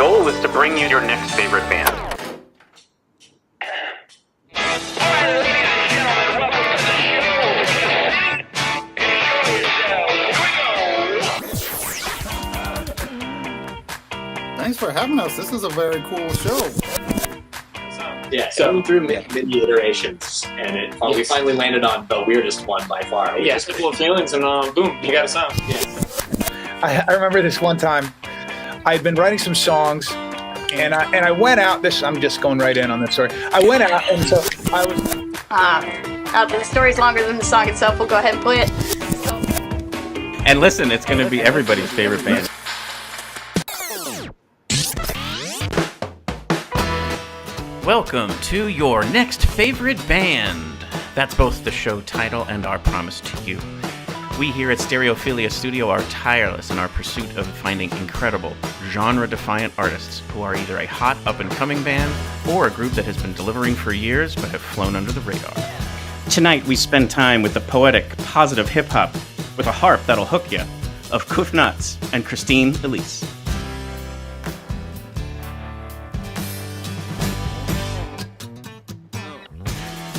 goal is to bring you your next favorite band. Thanks for having us. This is a very cool show. Yeah, so through many iterations, and we finally landed on the weirdest one by far. Yeah, simple of feelings, and boom, you got a sound. I remember this one time. I'd been writing some songs, and I went out. I'm just going right in on this story. I went out, and so I was. The story's longer than the song itself. We'll go ahead and play it. And listen, it's going to be everybody's favorite band. Welcome to your next favorite band. That's both the show title and our promise to you. We here at Stereophilia Studio are tireless in our pursuit of finding incredible, genre-defiant artists who are either a hot, up-and-coming band or a group that has been delivering for years but have flown under the radar. Tonight, we spend time with the poetic, positive hip-hop with a harp that'll hook ya of Knotz and Christine, Elise.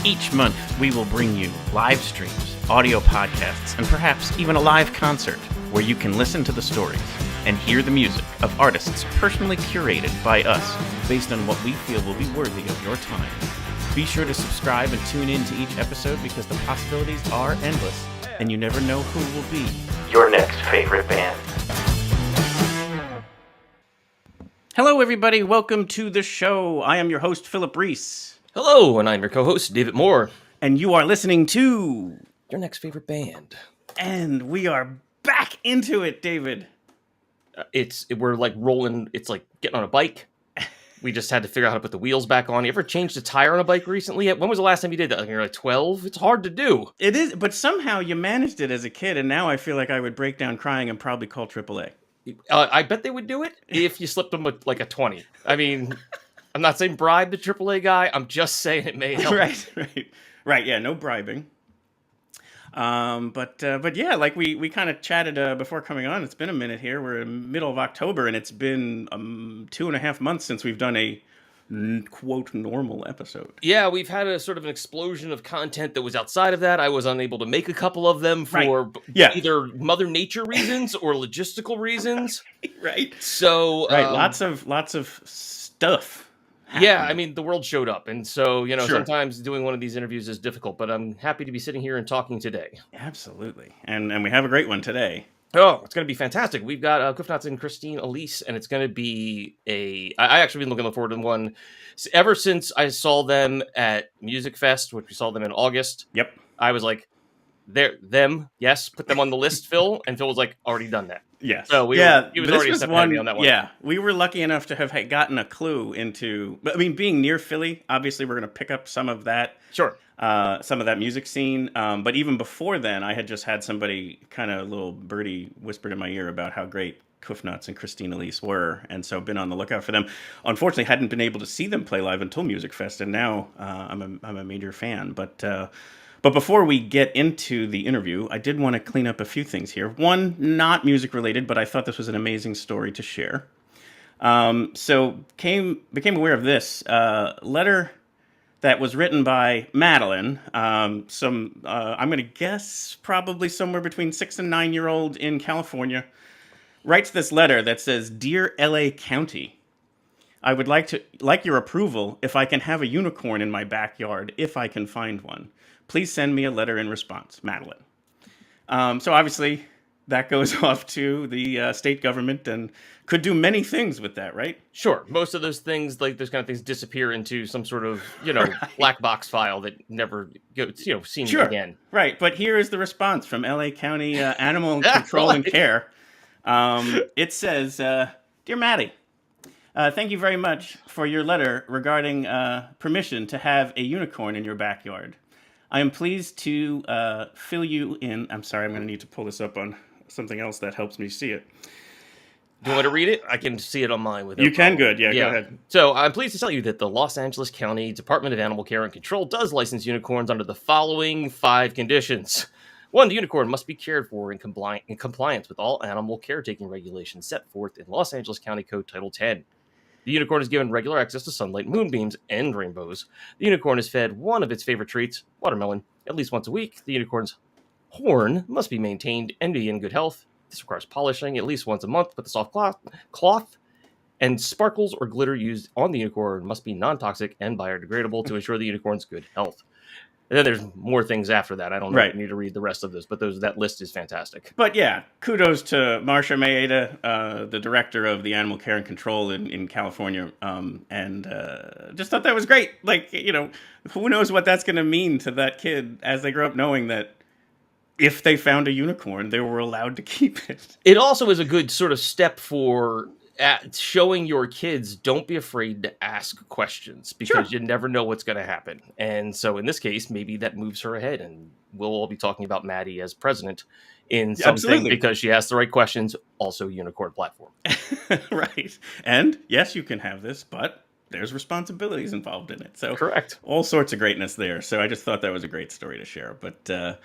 Each month, we will bring you live streams, audio podcasts, and perhaps even a live concert where you can listen to the stories and hear the music of artists personally curated by us based on what we feel will be worthy of your time. Be sure to subscribe and tune in to each episode because the possibilities are endless and you never know who will be your next favorite band. Hello, everybody. Welcome to the show. I am your host, Philip Reese. Hello, and I'm your co-host, David Moore. And you are listening to Your Next Favorite Band. And we are back into it, David. We're like rolling, it's like getting on a bike. We just had to figure out how to put the wheels back on. You ever changed a tire on a bike recently? When was the last time you did that? Like you're like 12? It's hard to do. It is, but somehow you managed it as a kid, and now I feel like I would break down crying and probably call AAA. I bet they would do it if you slipped them with like a 20. I mean... I'm not saying bribe the AAA guy. I'm just saying it may help. Right. Yeah, no bribing. But yeah, like we kind of chatted before coming on. It's been a minute here. We're in the middle of October, and it's been 2.5 months since we've done a quote normal episode. Yeah, we've had a sort of an explosion of content that was outside of that. I was unable to make a couple of them for either Mother Nature reasons or logistical reasons. Right. So lots of stuff. Yeah, I mean, the world showed up, and so, sometimes doing one of these interviews is difficult, but I'm happy to be sitting here and talking today. Absolutely, and we have a great one today. Oh, it's going to be fantastic. We've got Kuf and Christine, Elise, and it's going to be I actually been looking forward to one ever since I saw them at Musikfest, which we saw them in August. Yep. I was like, yes, put them on the list, Phil, and Phil was like, already done that. Yes. So he was already a step ahead of me on that one. Yeah, we were lucky enough to have gotten a clue into. I mean, being near Philly, obviously, we're going to pick up some of that. Sure. Some of that music scene. But even before then, I had just had somebody kind of a little birdie whispered in my ear about how great Kuf and Christine Elise were, and so been on the lookout for them. Unfortunately, hadn't been able to see them play live until Musikfest, and now I'm a major fan. But before we get into the interview, I did want to clean up a few things here. One, not music related, but I thought this was an amazing story to share. So became aware of this letter that was written by Madeline. I'm going to guess probably somewhere between 6 and 9-year-old in California. Writes this letter that says, "Dear LA County, I would like your approval if I can have a unicorn in my backyard if I can find one. Please send me a letter in response, Madeline." So obviously that goes off to the state government and could do many things with that, right? Sure. Most of those things, like those kind of things, disappear into some sort of, black box file that never gets, seen again. Right. But here is the response from LA County Animal Control and Care. It says, "Dear Maddie, thank you very much for your letter regarding permission to have a unicorn in your backyard. I am pleased to fill you in." I'm sorry, I'm going to need to pull this up on something else that helps me see it. Do you want to read it? I can see it on mine. You can? Good. Yeah, go ahead. So I'm pleased to tell you that the Los Angeles County Department of Animal Care and Control does license unicorns under the following 5 conditions. 1, the unicorn must be cared for in compliance with all animal caretaking regulations set forth in Los Angeles County Code Title 10. The unicorn is given regular access to sunlight, moonbeams, and rainbows. The unicorn is fed one of its favorite treats, watermelon, at least once a week. The unicorn's horn must be maintained and be in good health. This requires polishing at least once a month, but the soft cloth and sparkles or glitter used on the unicorn must be non-toxic and biodegradable to ensure the unicorn's good health. And then there's more things after that. I don't know if you need to read the rest of this, but that list is fantastic. But yeah, kudos to Marcia Maeda, the director of the Animal Care and Control in California, and just thought that was great. Like, who knows what that's going to mean to that kid as they grow up, knowing that if they found a unicorn, they were allowed to keep it. It also is a good sort of step for showing your kids, don't be afraid to ask questions, because you never know what's going to happen. And so in this case, maybe that moves her ahead, and we'll all be talking about Maddie as president in something because she asked the right questions. Also, unicorn platform. Right. And yes, you can have this, but there's responsibilities involved in it. So correct. All sorts of greatness there. So I just thought that was a great story to share. But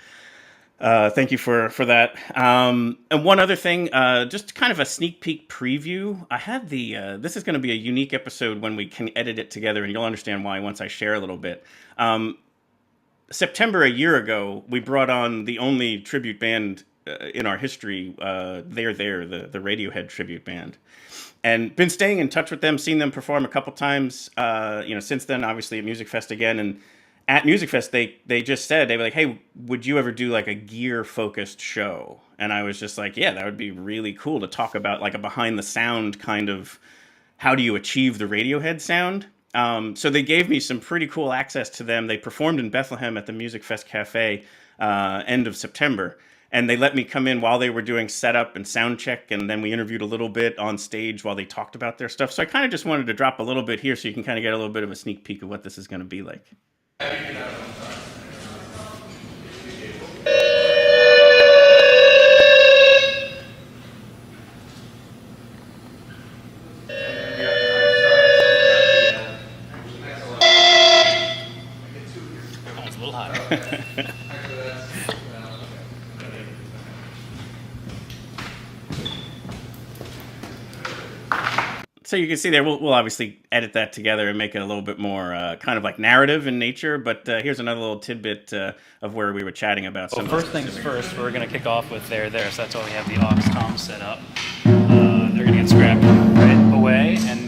thank you for that. And one other thing, just kind of a sneak peek preview. I had this is going to be a unique episode when we can edit it together, and you'll understand why once I share a little bit. September a year ago, we brought on the only tribute band in our history, the Radiohead tribute band. And been staying in touch with them, seen them perform a couple times, since then, obviously at Musikfest again. And at Musikfest, they just said, they were like, hey, would you ever do like a gear-focused show? And I was just like, yeah, that would be really cool to talk about like a behind-the-sound kind of, how do you achieve the Radiohead sound? So they gave me some pretty cool access to them. They performed in Bethlehem at the Musikfest Cafe end of September. And they let me come in while they were doing setup and sound check, and then we interviewed a little bit on stage while they talked about their stuff. So I kind of just wanted to drop a little bit here so you can kind of get a little bit of a sneak peek of what this is going to be like. It's a little hot. So you can see there, we'll obviously edit that together and make it a little bit more kind of like narrative in nature. But here's another little tidbit of where we were chatting about. Well, first things first, we're going to kick off with there. So that's why we have the aux toms set up. They're going to get scrapped right away, and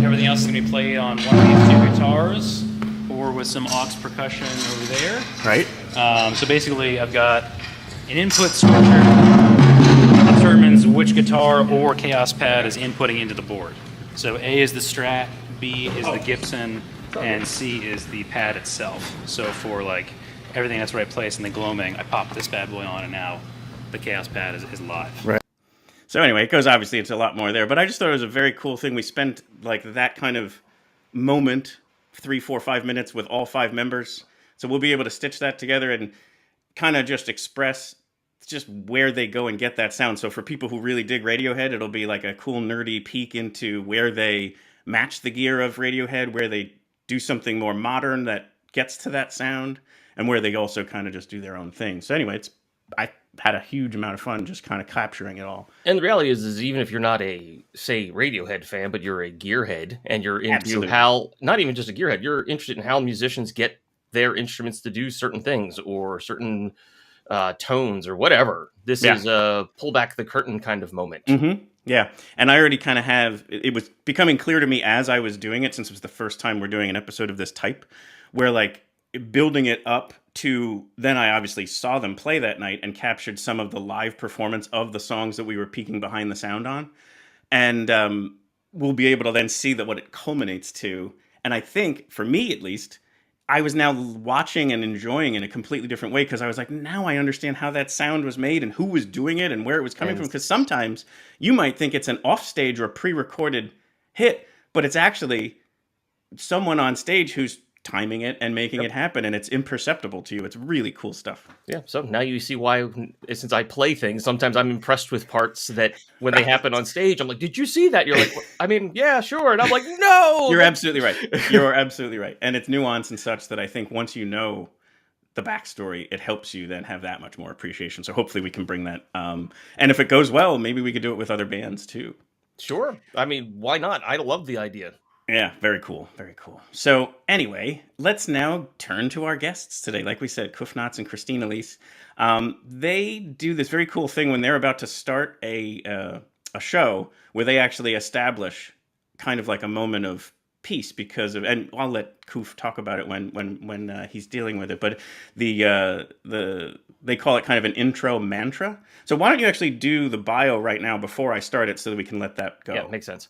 everything else is going to be played on one of these two guitars or with some aux percussion over there. Right. So basically, I've got an input switcher determines which guitar or Chaos pad is inputting into the board. So A is the Strat, B is the Gibson, and C is the pad itself. So for like everything that's right place in the gloaming, I pop this bad boy on, and now the Chaos pad is live. Right. So anyway, it goes, obviously it's a lot more there, but I just thought it was a very cool thing. We spent like that kind of moment, 3, 4, 5 minutes with all 5 members. So we'll be able to stitch that together and kind of just express just where they go and get that sound. So for people who really dig Radiohead, it'll be like a cool nerdy peek into where they match the gear of Radiohead, where they do something more modern that gets to that sound, and where they also kind of just do their own thing. So anyway, I had a huge amount of fun just kind of capturing it all. And the reality is even if you're not a, say, Radiohead fan, but you're a gearhead, and you're into how, not even just a gearhead, you're interested in how musicians get their instruments to do certain things or certain tones or whatever. This is a pull back the curtain kind of moment. Mm-hmm. Yeah. And I already kind of it was becoming clear to me as I was doing it, since it was the first time we're doing an episode of this type, where like building it up to, then I obviously saw them play that night and captured some of the live performance of the songs that we were peeking behind the sound on. And we'll be able to then see that what it culminates to. And I think, for me at least, I was now watching and enjoying in a completely different way, because I was like, now I understand how that sound was made and who was doing it and where it was coming from. Because sometimes you might think it's an offstage or pre-recorded hit, but it's actually someone on stage who's timing it and making it happen, and it's imperceptible to you. It's really cool stuff. Yeah, so now you see why, since I play things, sometimes I'm impressed with parts that when they happen on stage, I'm like, did you see that? You're like, I mean, yeah, sure. And I'm like, no! You're absolutely right. You're absolutely right. And it's nuance and such that I think once you know the backstory, it helps you then have that much more appreciation. So hopefully we can bring that. And if it goes well, maybe we could do it with other bands too. Sure. I mean, why not? I love the idea. Yeah, very cool. Very cool. So anyway, let's now turn to our guests today. Like we said, Kuf, Knotz, and Christine Elise. They do this very cool thing when they're about to start a show where they actually establish kind of like a moment of peace because of, and I'll let Kuf talk about it when he's dealing with it. But they call it kind of an intro mantra. So why don't you actually do the bio right now before I start it so that we can let that go? Yeah, makes sense.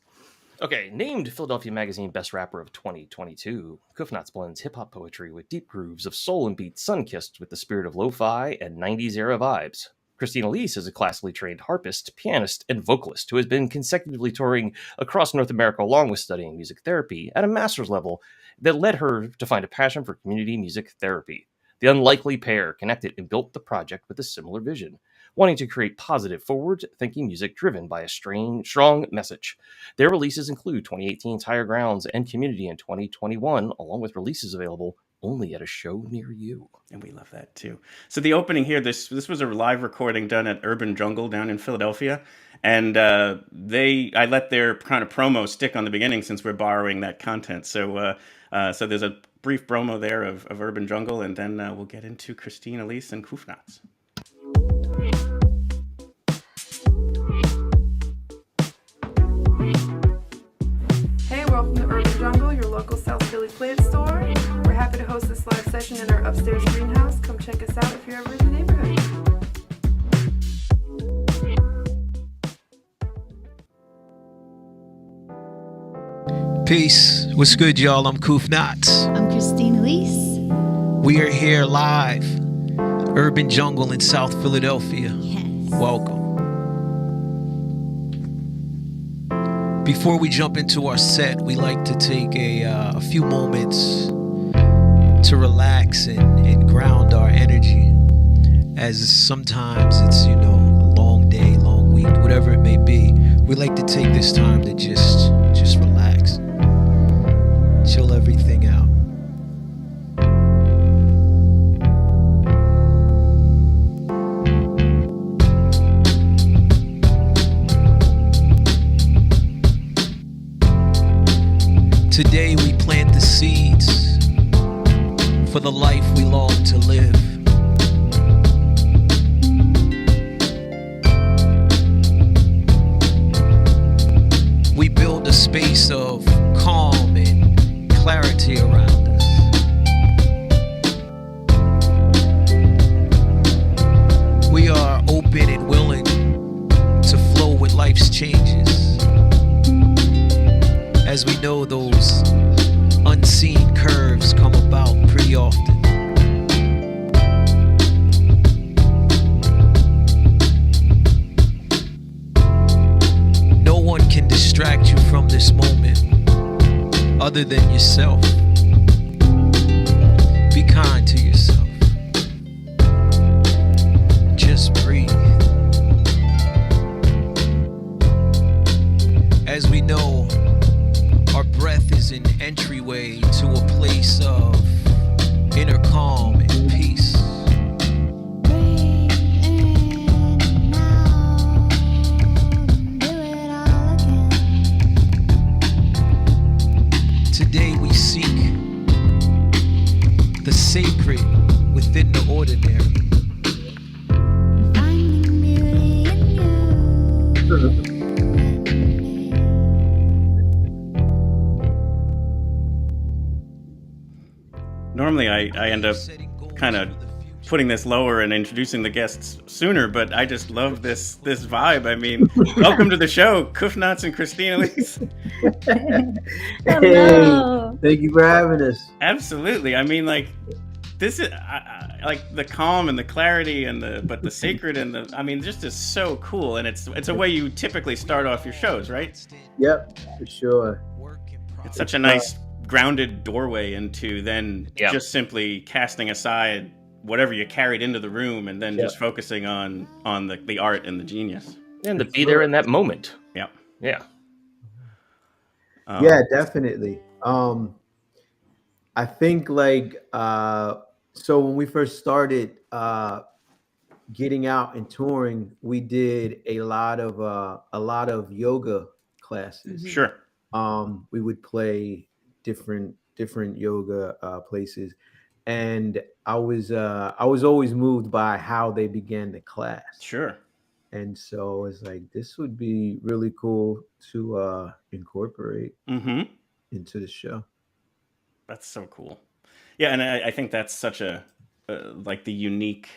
Okay, named Philadelphia Magazine Best Rapper of 2022, Kuf Knotz blends hip-hop poetry with deep grooves of soul and beats sun-kissed with the spirit of lo-fi and 90s era vibes. Christine Elise is a classically trained harpist, pianist, and vocalist who has been consecutively touring across North America along with studying music therapy at a master's level that led her to find a passion for community music therapy. The unlikely pair connected and built the project with a similar vision, wanting to create positive, forward-thinking music driven by a strong message. Their releases include 2018's Higher Grounds and Community in 2021, along with releases available only at a show near you. And we love that too. So the opening here, this was a live recording done at Urban Jungle down in Philadelphia. And I let their kind of promo stick on the beginning since we're borrowing that content. So there's a brief promo there of Urban Jungle, and then we'll get into Christine Elise and Kuf Knotz. Hey, welcome to Urban Jungle, your local South Philly plant store. We're happy to host this live session in our upstairs greenhouse. Come check us out if you're ever in the neighborhood. Peace. What's good, y'all? I'm Kuf Knotz. I'm Christine Elise. We are here live, Urban Jungle in South Philadelphia. Yes. Welcome. Before we jump into our set, we like to take a few moments to relax and ground our energy, as sometimes it's, a long day, long week, whatever it may be. We like to take this time to just relax, chill everything out. Today we plant the seeds for the life we long to live. We build a space of calm and clarity around us. We are open and willing to flow with life's changes, as we know those unseen curves come about pretty often. No one can distract you from this moment other than yourself. Be kind to yourself. Just breathe. As we know, our breath is an entryway to a place of inner calm and peace. Today we seek the sacred within the ordinary. Finding beauty in you. Normally, I end up kind of putting this lower and introducing the guests sooner, but I just love this vibe. I mean, welcome to the show, Kuf Knotz and Christine Elise. Hello. Thank you for having us. Absolutely. I mean, like, this is like the calm and the clarity and the sacred and the, I mean, just is so cool. And it's a way you typically start off your shows, right? Yep, for sure. It's such a nice grounded doorway into then just simply casting aside whatever you carried into the room and then just focusing on the art and the genius. And to be there in that moment. Yeah. Yeah. Yeah, definitely. I think so when we first started getting out and touring, we did a lot of yoga classes. Sure. We would play different yoga places, and I was always moved by how they began the class. Sure. And so it's like, this would be really cool to incorporate into the show. That's so cool. Yeah, and I think that's such a like the unique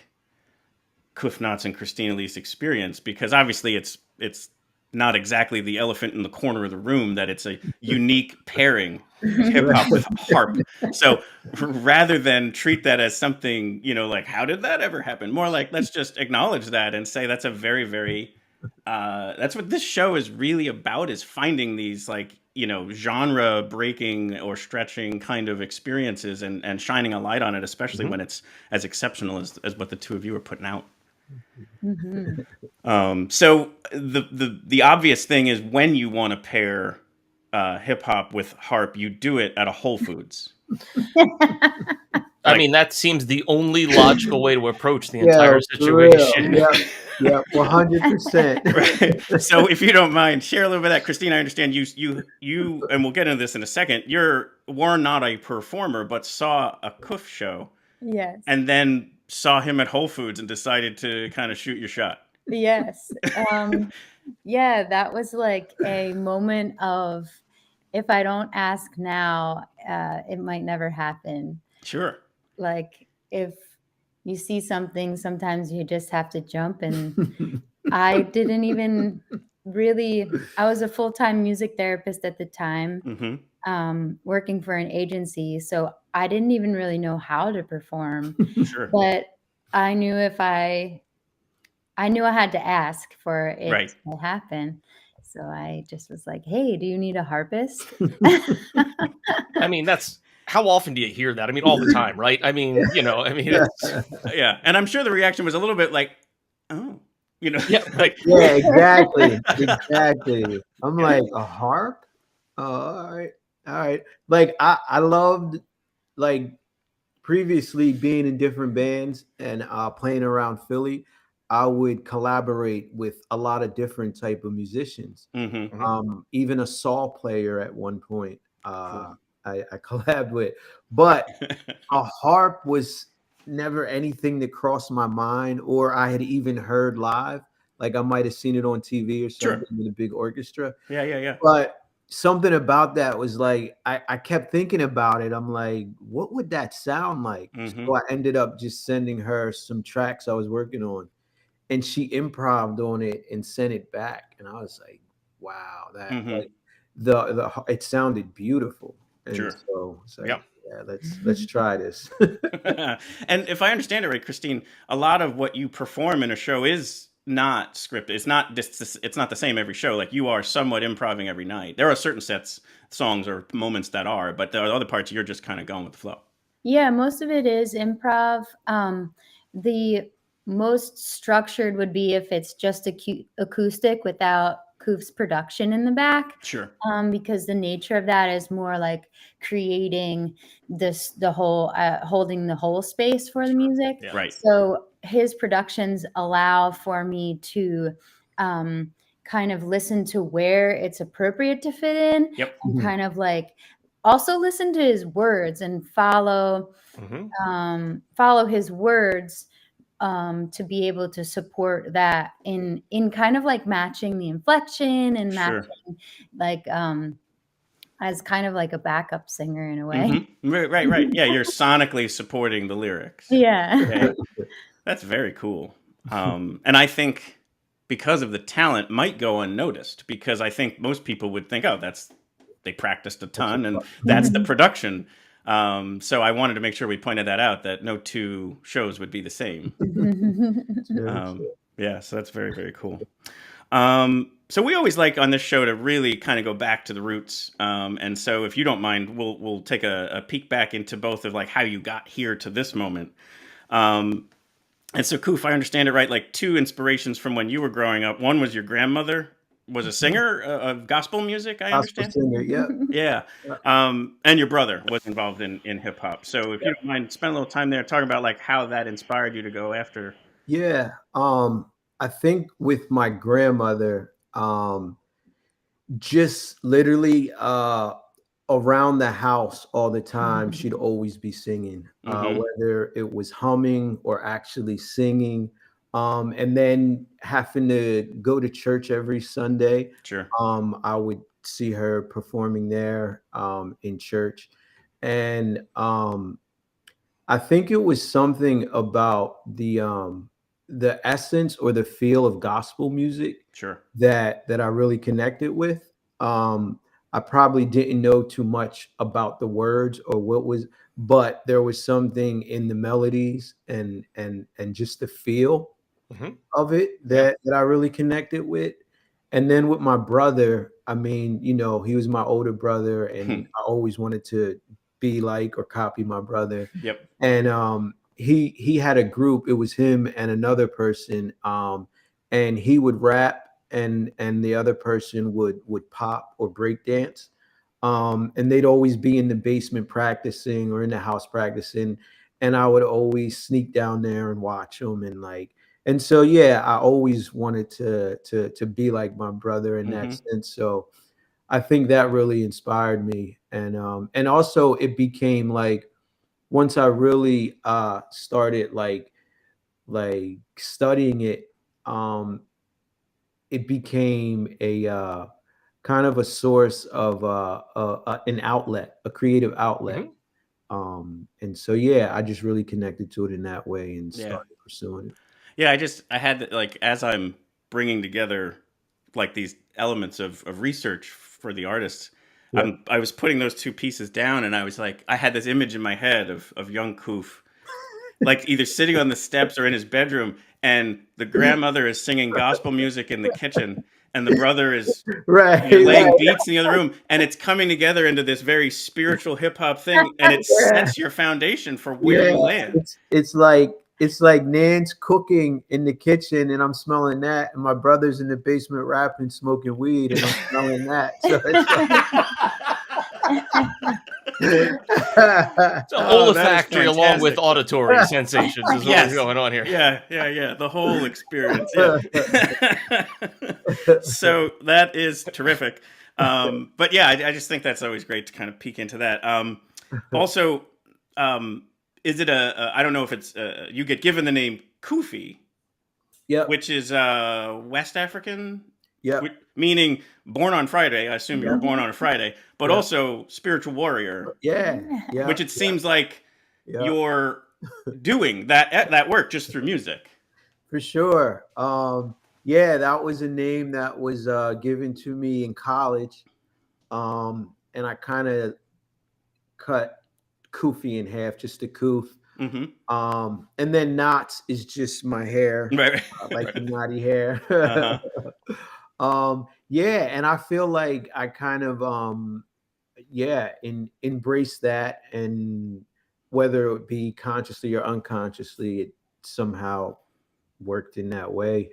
Kuf, Knotz, and Christine Elise experience, because obviously it's not exactly the elephant in the corner of the room that it's a unique pairing, hip hop with harp. So rather than treat that as something, like, how did that ever happen? More like, let's just acknowledge that and say that's a very, very, that's what this show is really about, is finding these like, genre breaking or stretching kind of experiences and shining a light on it, especially when it's as exceptional as what the two of you are putting out. So the obvious thing is, when you want to pair hip hop with harp, you do it at a Whole Foods. I mean, that seems the only logical way to approach the entire situation. Yeah, 100%. Right. So if you don't mind, share a little bit of that. Christine, I understand you, and we'll get into this in a second, were not a performer, but saw a Kuf show. Yes. And then saw him at Whole Foods and decided to kind of shoot your shot. Yes. Yeah, that was like a moment of, if I don't ask now, it might never happen. Sure. Like, if you see something, sometimes you just have to jump. And I didn't even really, I was a full-time music therapist at the time, working for an agency. So I didn't even really know how to perform. Sure. But I knew I had to ask for it to happen. So I just was like, hey, do you need a harpist? I mean, how often do you hear that? I mean, all the time, right? I mean, yeah. And I'm sure the reaction was a little bit like, oh, like, yeah, exactly. I'm like, a harp? Oh, all right. Like, I loved, like, previously being in different bands and playing around Philly. I would collaborate with a lot of different type of musicians. Even a saw player at one point. I collabed with, but a harp was never anything that crossed my mind, or I had even heard live. Like, I might have seen it on TV or something with a big orchestra. Yeah. But something about that was like, I kept thinking about it. I'm like, what would that sound like? So I ended up just sending her some tracks I was working on, and she improv'd on it and sent it back. And I was like, wow, that like, it sounded beautiful. And so it's like, yeah, let's try this. And if I understand it right, Christine, a lot of what you perform in a show is not scripted. It's not the same every show. Like, you are somewhat improvising every night. There are certain songs or moments that are, but there are other parts you're just kind of going with the flow. Yeah, most of it is improv. The most structured would be if it's just acoustic without Kuf's production in the back. Sure. Because the nature of that is more like creating the whole, holding the whole space for the music. Yeah. Right. So his productions allow for me to kind of listen to where it's appropriate to fit in. Yep. And kind of like also listen to his words and follow his words. To be able to support that in kind of like matching the inflection and matching like as kind of like a backup singer in a way. Right. Yeah, you're sonically supporting the lyrics. Yeah. Okay. That's very cool. And I think because of the talent might go unnoticed, because I think most people would think, oh, they practiced a ton and that's the production. So I wanted to make sure we pointed that out, that no two shows would be the same. Yeah, so that's very, very cool. So we always like on this show to really kind of go back to the roots. And so if you don't mind, we'll take a peek back into both of like how you got here to this moment. And so Kuf, I understand it right, like two inspirations from when you were growing up. One was your grandmother was a singer of gospel music, I understand? Singer, yeah. And your brother was involved in hip hop. So if you don't mind, spend a little time there talking about like how that inspired you to go after. Yeah. I think with my grandmother, just literally around the house all the time, she'd always be singing, whether it was humming or actually singing. And then having to go to church every Sunday. Sure. I would see her performing there in church. And I think it was something about the essence or the feel of gospel music Sure. that I really connected with. I probably didn't know too much about the words or but there was something in the melodies and just the feel of it that I really connected with. And then with my brother, I mean, you know, he was my older brother, and I always wanted to be like or copy my brother. Yep. And he had a group. It was him and another person, and he would rap, and the other person would pop or break dance. And they'd always be in the basement practicing or in the house practicing, and I would always sneak down there and watch them. And so yeah, I always wanted to be like my brother in that sense. So I think that really inspired me. And also it became like, once I really started like studying it, it became a kind of a source of an outlet, a creative outlet. And so yeah, I just really connected to it in that way and started pursuing it. Yeah, I had like, as I'm bringing together like these elements of research for the artists, I was putting those two pieces down, and I was like, I had this image in my head of young Kuf, like either sitting on the steps or in his bedroom, and the grandmother is singing gospel music in the kitchen, and the brother is laying beats in the other room, and it's coming together into this very spiritual hip hop thing, and it sets your foundation for where you land. It's like Nan's cooking in the kitchen, and I'm smelling that, and my brother's in the basement rapping, smoking weed, and I'm smelling that. So it's a olfactory along with auditory sensations is what's going on here. Yeah. The whole experience. Yeah. So that is terrific. But yeah, I just think that's always great to kind of peek into that. Also, is it I don't know if it's, you get given the name Kufi, which is West African, meaning born on Friday. I assume you were born on a Friday, but also spiritual warrior. Which it seems like you're doing that work just through music. For sure. That was a name that was given to me in college. And I kind of cut Kufi in half, just a Kuf. And then Knotz is just my hair, like the knotty hair. And I feel like I kind of embrace that, and whether it be consciously or unconsciously, it somehow worked in that way.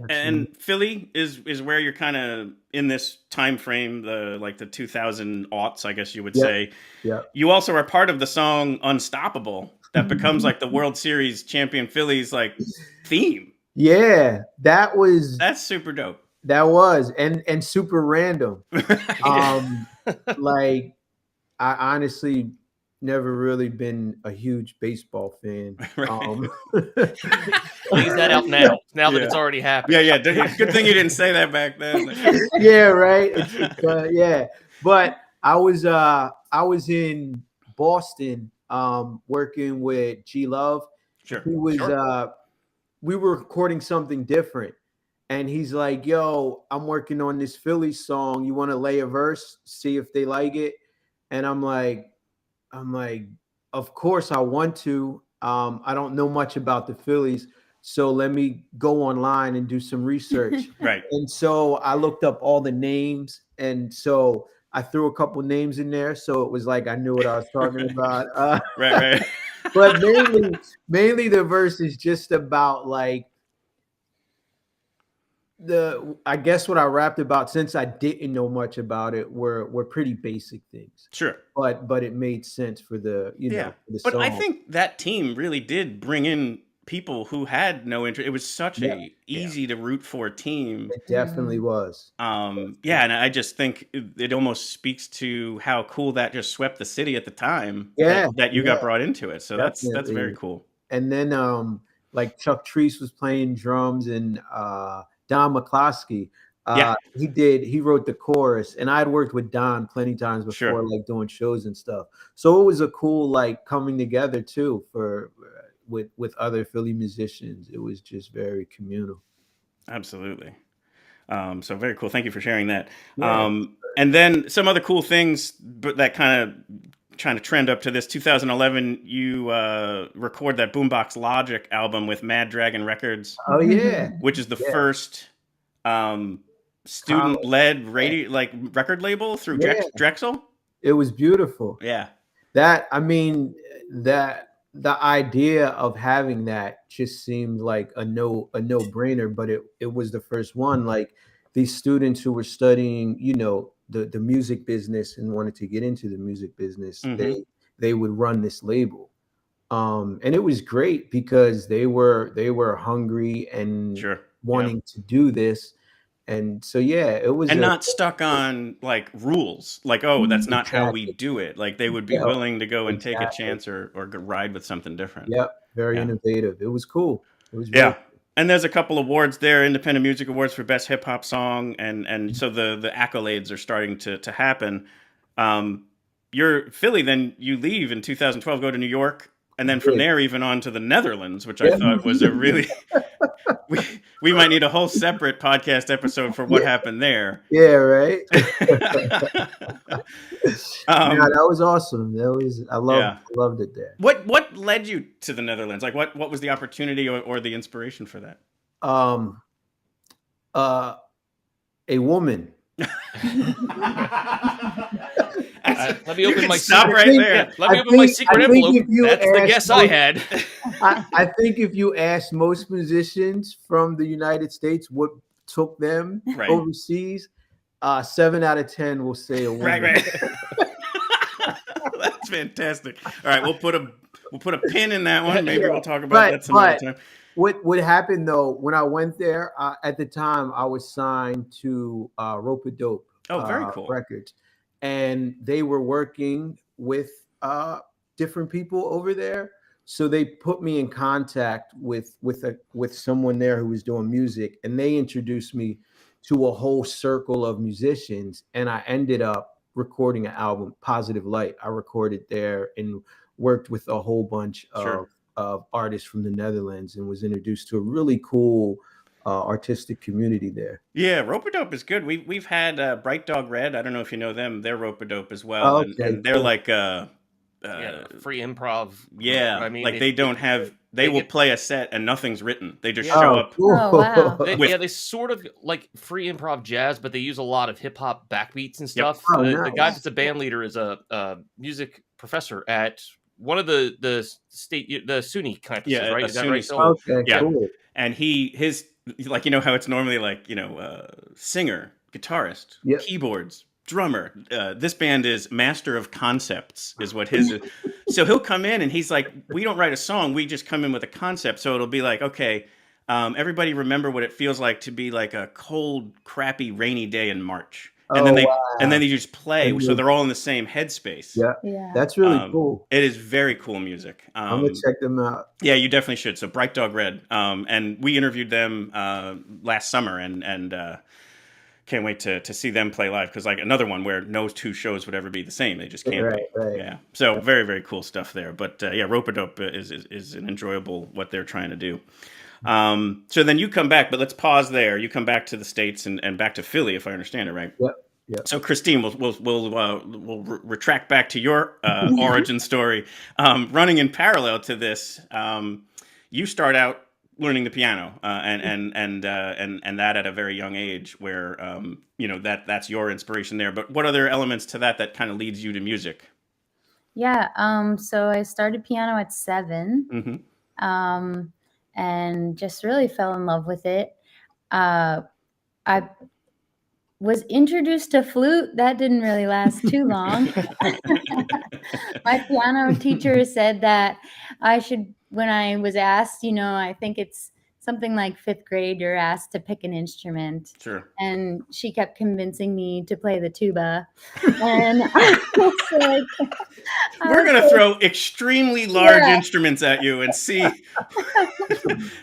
And Philly is where you're kind of in this time frame, the 2000 aughts, I guess you would say. You also are part of the song Unstoppable that becomes like the World Series champion Phillies like theme. That's super dope. That was and super random. Like, I honestly never really been a huge baseball fan. Leave that out now that it's already happened. Good thing you didn't say that back then. But I was in Boston working with G Love. Who was we were recording something different, and he's like, yo, I'm working on this Philly song, you want to lay a verse, see if they like it? And I'm like, of course I want to. I don't know much about the Phillies, so let me go online and do some research. And so I looked up all the names, and so I threw a couple names in there, so it was like I knew what I was talking about. But mainly the verse is just about like I guess what I rapped about, since I didn't know much about it, were pretty basic things. But it made sense for the the But song. I think that team really did bring in people who had no interest. It was such a easy to root for team. It definitely was. Yeah, and I just think it almost speaks to how cool that just swept the city at the time. Yeah, that you got brought into it. So that's definitely. very cool. And then like Chuck Treese was playing drums, and Don McCloskey. He wrote the chorus, and I'd worked with Don plenty times before, like doing shows and stuff. So it was a cool like coming together too with other Philly musicians. It was just very communal. Absolutely. So very cool. Thank you for sharing that. And then some other cool things, but that kind of trying to trend up to this 2011, you record that Boombox Logic album with Mad Dragon Records. Oh yeah, which is the first student-led record label through Drexel. It was beautiful. Yeah, the idea of having that just seemed like a no-brainer, but it was the first one. Like these students who were studying, the music business and wanted to get into the music business, they would run this label. And it was great because they were hungry and wanting to do this. And so, it was, not stuck on like rules, like, oh, that's not how we do it. Like they would be willing to go and take a chance or ride with something different. Yep. Very innovative. It was cool. It was And there's a couple awards there, Independent Music Awards for Best Hip Hop Song. And so the accolades are starting to happen. You're Philly, then you leave in 2012, go to New York. And then from there, even on to the Netherlands, which I thought was a really, we might need a whole separate podcast episode for what happened there. Yeah, right. That was awesome. I loved it there. What led you to the Netherlands? Like what was the opportunity or the inspiration for that? A woman. Let me open my stop right there. Let me open my secret envelope. That's the guess I had. I think if you ask most musicians from the United States what took them overseas, 7 out of 10 will say a woman. Right. That's fantastic. All right, we'll put a pin in that one. Maybe we'll talk about that some other time. What happened though when I went there? At the time, I was signed to Rope-A-Dope. Oh, very cool. Records. And they were working with different people over there, so they put me in contact with someone there who was doing music, and they introduced me to a whole circle of musicians, and I ended up recording an album, Positive Light. I recorded there and worked with a whole bunch of artists from the Netherlands, and was introduced to a really cool artistic community there. Yeah, Rope-A-Dope is good. We've had Bright Dog Red. I don't know if you know them. They're Rope-A-Dope as well, and they're like free improv. Yeah, I mean, like they will play a set and nothing's written. They just show up. Cool. Oh, wow. They sort of like free improv jazz, but they use a lot of hip hop backbeats and stuff. Yep. The guy that's a band leader is a music professor at one of the SUNY campuses, right? Is that right? Okay, cool. And his like, how it's normally like, singer, guitarist, keyboards, drummer. This band is master of concepts is what his is. So he'll come in and he's like, we don't write a song. We just come in with a concept. So it'll be like, okay, everybody remember what it feels like to be like a cold, crappy, rainy day in March. And then they just play. So they're all in the same headspace. Yeah. That's really cool. It is very cool music. I'm going to check them out. Yeah, you definitely should. So Bright Dog Red. And we interviewed them last summer and can't wait to see them play live. Because like another one where no two shows would ever be the same. They just can't be. Right. Yeah. So very, very cool stuff there. But Rope-A-Dope is an enjoyable what they're trying to do. So then you come back, but let's pause there. You come back to the States and back to Philly, if I understand it right. Yep. So Christine, we'll retract back to your origin story. Running in parallel to this, you start out learning the piano, and that at a very young age, where that's your inspiration there. But what other elements to that kind of leads you to music? Yeah. So I started piano at 7. Mm-hmm. And just really fell in love with it. I was introduced to flute. That didn't really last too long. My piano teacher said that I should when I was asked, I think it's something like 5th grade, you're asked to pick an instrument. Sure. And she kept convincing me to play the tuba. And I was like, we're going to throw extremely large instruments at you and see.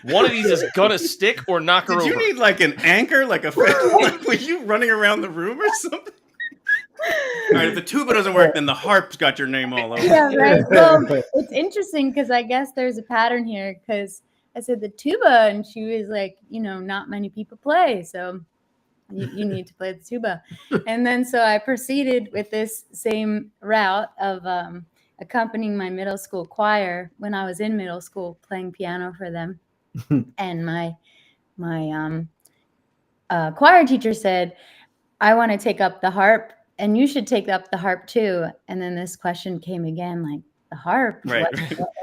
One of these is going to stick or knock her over. Did you need like an anchor? Like were you running around the room or something? All right, if the tuba doesn't work, then the harp's got your name all over. Yeah, right. Well, it's interesting because I guess there's a pattern here because I said the tuba and she was like, not many people play. So you need to play the tuba. And then so I proceeded with this same route of accompanying my middle school choir when I was in middle school, playing piano for them. And my choir teacher said, I want to take up the harp and you should take up the harp too. And then this question came again, like, the harp? Right.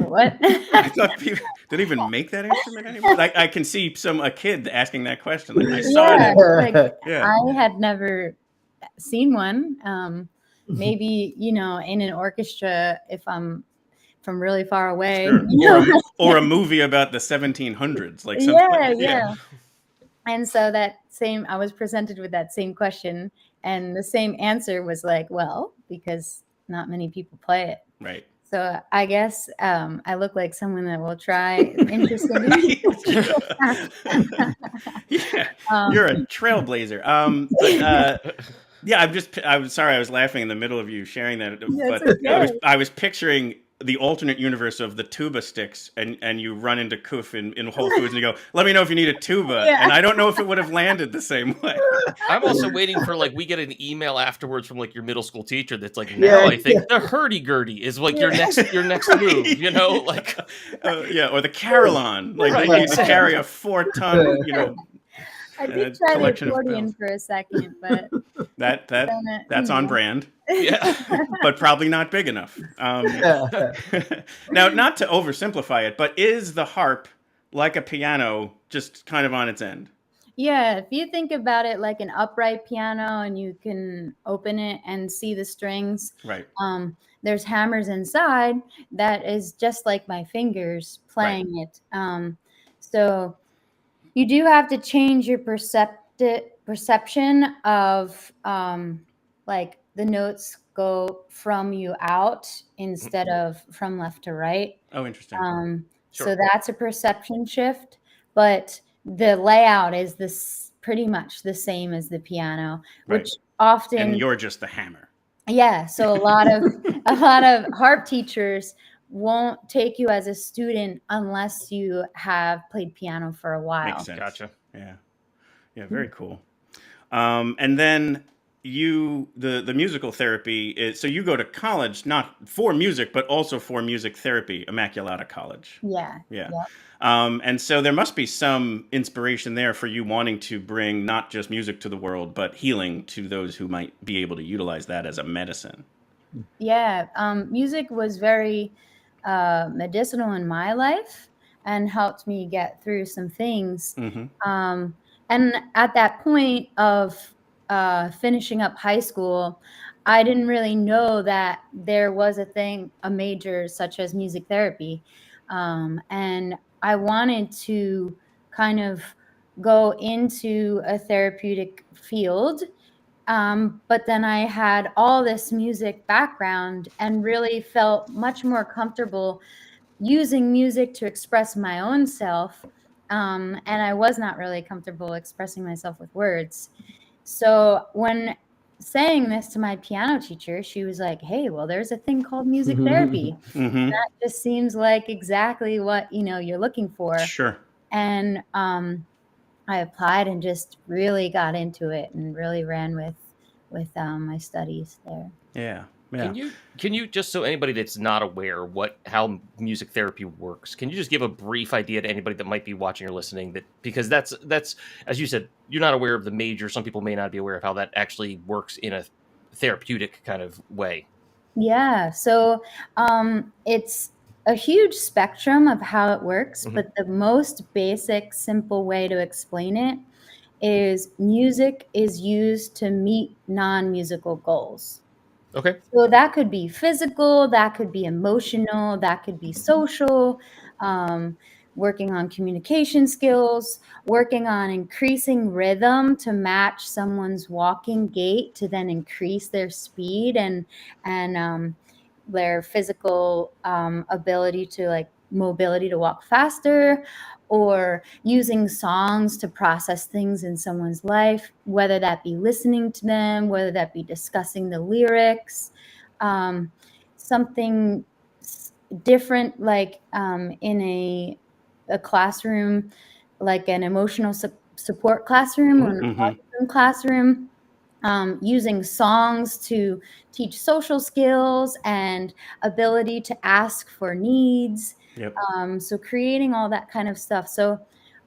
What? I thought people didn't even make that instrument anymore. Like I can see a kid asking that question. Like I saw it. I had never seen one. Maybe, in an orchestra if I'm from really far away. Sure. Or a movie about the 1700s. Like something yeah. And so I was presented with that same question and the same answer was like, well, because not many people play it. Right. So I guess I look like someone that will try. Interesting. You're a trailblazer. I'm sorry, I was laughing in the middle of you sharing that. But okay. I was picturing the alternate universe of the tuba sticks, and you run into Kuf in Whole Foods and you go, let me know if you need a tuba. And I don't know if it would have landed the same way. I'm also waiting for we get an email afterwards from your middle school teacher that's like, now I think the hurdy-gurdy is your next move, or the carillon. You need to carry a 4-ton, I did try the accordion for a second, but that's on brand. Yeah, but probably not big enough. Now, not to oversimplify it, but is the harp like a piano, just kind of on its end? Yeah, if you think about it like an upright piano, and you can open it and see the strings. Right. There's hammers inside that is just like my fingers playing it. So you do have to change your perception of the notes go from you out instead of from left to right. Oh, interesting. Sure. So that's a perception shift, but the layout is pretty much the same as the piano, which often. And you're just the hammer. Yeah. So a lot of harp teachers won't take you as a student unless you have played piano for a while. Makes sense. Gotcha. Yeah. Very cool. And then the musical therapy is, so you go to college not for music but also for music therapy, Immaculata College. Yeah. And so there must be some inspiration there for you wanting to bring not just music to the world but healing to those who might be able to utilize that as a medicine. Yeah. Music was very medicinal in my life and helped me get through some things. Mm-hmm. And at that point of finishing up high school, I didn't really know that there was a major such as music therapy. And I wanted to kind of go into a therapeutic field. But then I had all this music background and really felt much more comfortable using music to express my own self. And I was not really comfortable expressing myself with words. So when saying this to my piano teacher, she was like, hey, well, there's a thing called music therapy. Mm-hmm. That just seems like exactly what, you're looking for. Sure. And I applied and just really got into it and really ran with my studies there. Yeah. Can you just, so anybody that's not aware how music therapy works, can you just give a brief idea to anybody that might be watching or listening, because that's as you said, you're not aware of the major, some people may not be aware of how that actually works in a therapeutic kind of way. Yeah, so it's a huge spectrum of how it works, mm-hmm. but the most basic, simple way to explain it is music is used to meet non-musical goals. Okay. So that could be physical, that could be emotional, that could be social. working on communication skills, working on increasing rhythm to match someone's walking gait to then increase their speed and their physical ability to like mobility to walk faster, or using songs to process things in someone's life, whether that be listening to them, whether that be discussing the lyrics, something different, like in a classroom, like an emotional support classroom or an autism classroom, using songs to teach social skills and ability to ask for needs. So creating all that kind of stuff. So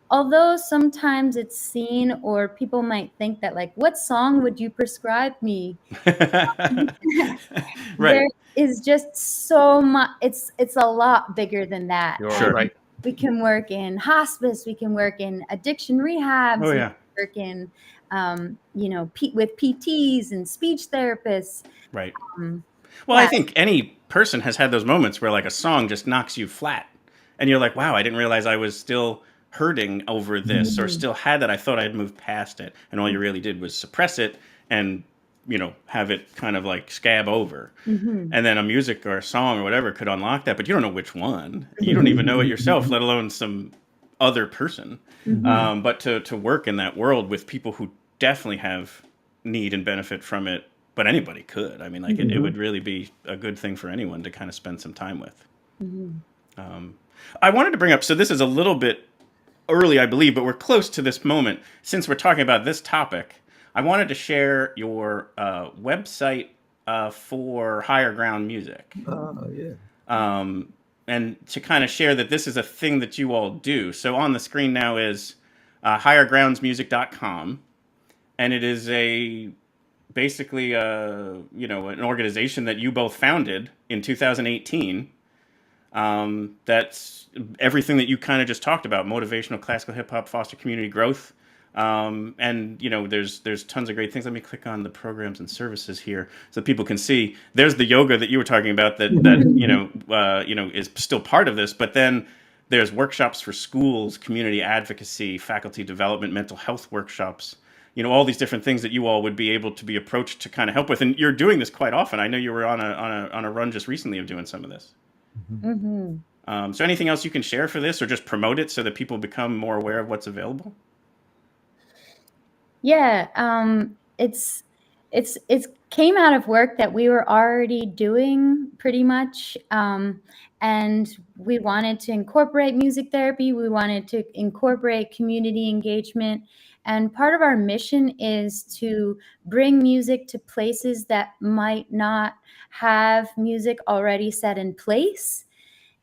although sometimes it's seen or people might think that like, what song would you prescribe me? There is just so much. It's a lot bigger than that. You're right. We can work in hospice. We can work in addiction rehabs. Oh, yeah. We can work in, with PTs and speech therapists. Right. Well, I think any person has had those moments where like a song just knocks you flat and you're like, wow, I didn't realize I was still hurting over this or still had that. I thought I had moved past it. And all you really did was suppress it and, have it kind of like scab over. And then a music or a song or whatever could unlock that, but you don't know which one. You don't even know it yourself, let alone some other person. But to work in that world with people who definitely have need and benefit from it, but anybody could. I mean, like it would really be a good thing for anyone to kind of spend some time with. I wanted to bring up, so this is a little bit early, I believe, but we're close to this moment. Since we're talking about this topic, I wanted to share your website for Higher Ground Music. Oh, yeah. And to kind of share that this is a thing that you all do. So on the screen now is highergroundsmusic.com. And it is basically an organization that you both founded in 2018. That's everything that you kind of just talked about: motivational classical hip hop, foster community growth, and there's tons of great things. Let me click on the programs and services here so people can see. There's the yoga that you were talking about that is still part of this, but then there's workshops for schools, community advocacy, faculty development, mental health workshops. All these different things that you all would be able to be approached to kind of help with, and you're doing this quite often. I know you were on a run just recently of doing some of this. So anything else you can share for this or just promote it so that people become more aware of what's available? Yeah, it's came out of work that we were already doing pretty much. And we wanted to incorporate music therapy. We wanted to incorporate community engagement. And part of our mission is to bring music to places that might not have music already set in place.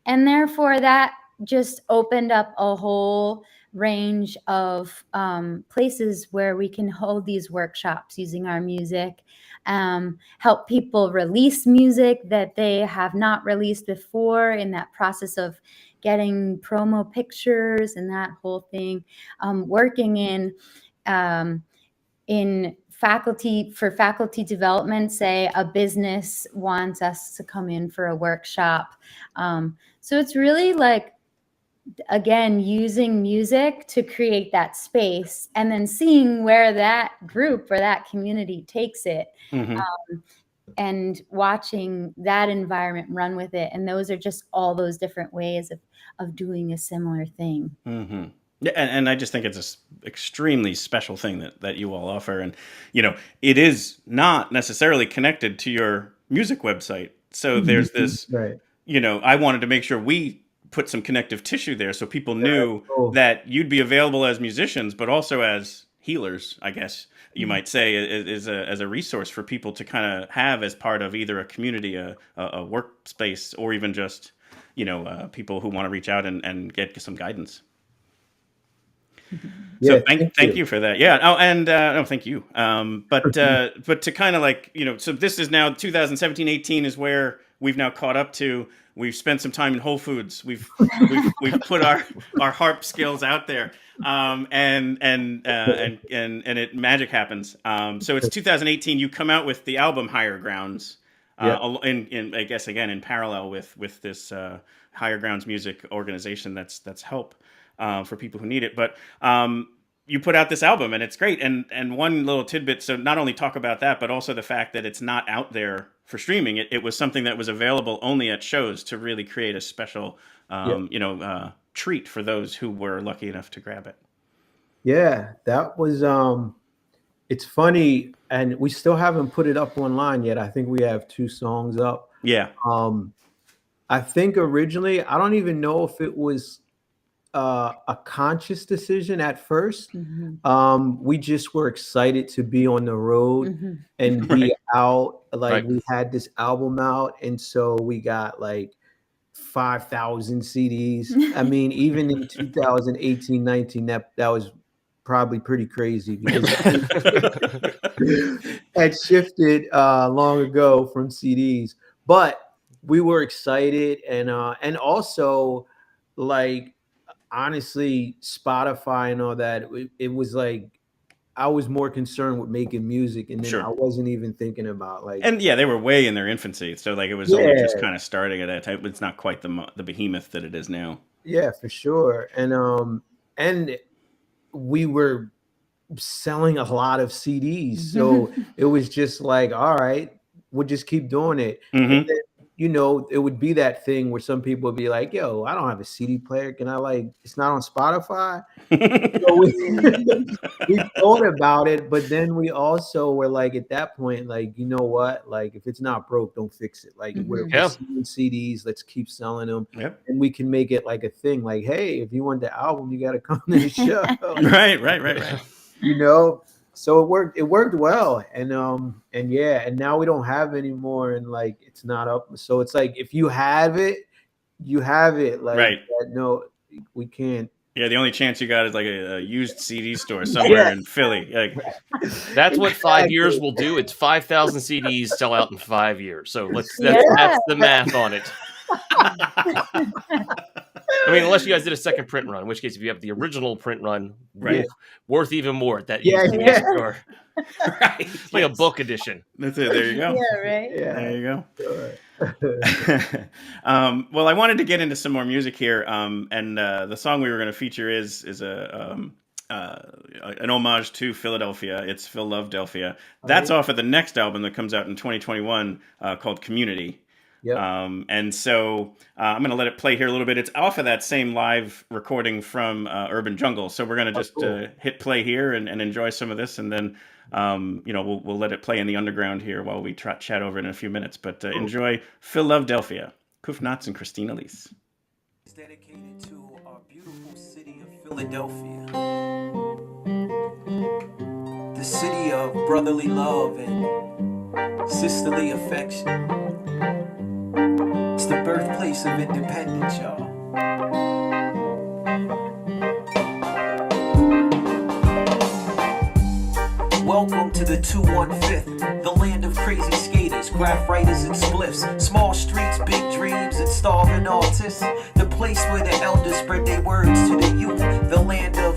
And therefore, that just opened up a whole range of places where we can hold these workshops using our music, help people release music that they have not released before in that process of getting promo pictures and that whole thing, working in faculty development. Say a business wants us to come in for a workshop. So it's really like, again, using music to create that space and then seeing where that group or that community takes it, and watching that environment run with it. And those are just all those different ways of doing a similar thing. Yeah, and I just think it's an extremely special thing that you all offer. And, it is not necessarily connected to your music website. So there's this, I wanted to make sure we put some connective tissue there so people knew that you'd be available as musicians, but also as healers, I guess you might say, as a resource for people to kind of have as part of either a community, a workspace, or even just, people who want to reach out and get some guidance. So thank you for that. Yeah. Oh, and thank you. But to kind of like, so this is now 2017-18 is where we've now caught up to. We've spent some time in Whole Foods. We've put our harp skills out there, and magic happens. So it's 2018. You come out with the album Higher Grounds, in I guess again in parallel with this Higher Grounds Music organization that's help for people who need it. But you put out this album and it's great. And one little tidbit, so not only talk about that, but also the fact that it's not out there for streaming. It was something that was available only at shows to really create a special, treat for those who were lucky enough to grab it. Yeah, that was, it's funny, and we still haven't put it up online yet. I think we have 2 songs up. Yeah. I think originally, I don't even know if it was a conscious decision at first. We just were excited to be on the road and be out. Like we had this album out, and so we got like 5,000 CDs. I mean, even in 2018, 19, that was probably pretty crazy because had shifted long ago from CDs. But we were excited, and also, like, honestly, Spotify and all that, it was like I was more concerned with making music, and then I wasn't even thinking about like. And yeah, they were way in their infancy, so like it was only just kind of starting at that type. It's not quite the behemoth that it is now. Yeah, for sure, and we were selling a lot of CDs, so it was just like, all right, we'll just keep doing it. And then, you know, it would be that thing where some people would be like, yo, I don't have a CD player. Can I, like, it's not on Spotify? So we thought about it, but then we also were like, at that point, like, you know what? Like, if it's not broke, don't fix it. Like, we're selling CDs, let's keep selling them. And we can make it like a thing. Like, hey, if you want the album, you got to come to the show. Right. You know? So it worked well, and now we don't have any more, and like it's not up. So it's like if you have it, you have it. Like no, we can't. Yeah, the only chance you got is like a used CD store somewhere in Philly. Like, that's what 5 years will do. It's 5,000 CDs sell out in 5 years. So that's the math on it. I mean, unless you guys did a second print run, in which case, if you have the original print run, worth even more at that music store. Like a book edition. That's it. There you go. Yeah, right. Yeah. There you go. Well, I wanted to get into some more music here, and the song we were going to feature is an homage to Philadelphia. It's PhiLOVEdelphia. That's off of the next album that comes out in 2021 called Community. And so I'm going to let it play here a little bit. It's off of that same live recording from Urban Jungle. So we're going to just hit play here and enjoy some of this. And then, we'll let it play in the underground here while we chat over it in a few minutes. But enjoy PhiLOVEdelphia, Kuf, Knotz, and Christine Elise. It's dedicated to our beautiful city of Philadelphia. The city of brotherly love and sisterly affection. It's the birthplace of independence, y'all. Welcome to the 215th, the land of crazy skaters, graph writers and spliffs, small streets, big dreams, and starving artists. The place where the elders spread their words to the youth, the land of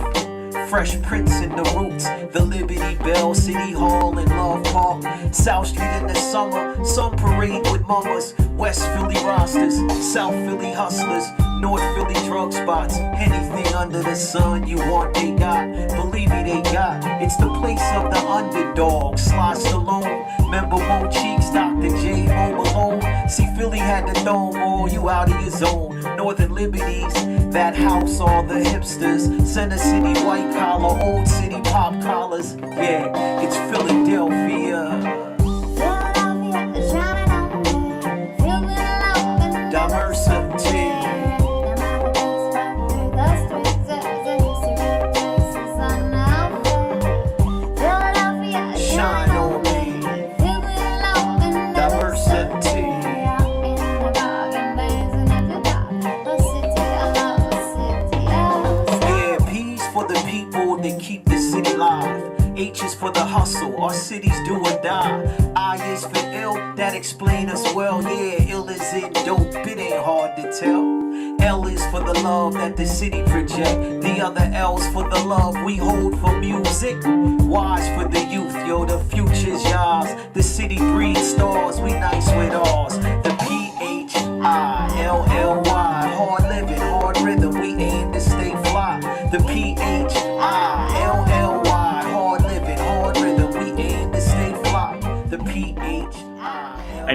Fresh Prince and the Roots, the Liberty Bell, City Hall and Love Park, South Street in the summer, some parade with mamas, West Philly rosters, South Philly hustlers, North Philly drug spots, anything under the sun you want they got, believe me they got, it's the place of the underdog, Sly Stallone, remember Mo Cheeks, Dr. J, Mo Malone, see Philly had the dome, all you out of your zone, Northern Liberties, that house, all the hipsters, Center City white collar, Old City pop collars, yeah, it's Philadelphia. Diversity. Shine on me. Diversity. Yeah, P's for the people that keep the city live. H is for the hustle, our cities do or die. I is for ill, that explain us well. Yeah, ill is in dope, it ain't hard to tell. L is for the love that the city project. The other L's for the love we hold for music. Y's for the youth, yo, the future's yours. The city breeds stars, we nice with ours. The PHILLY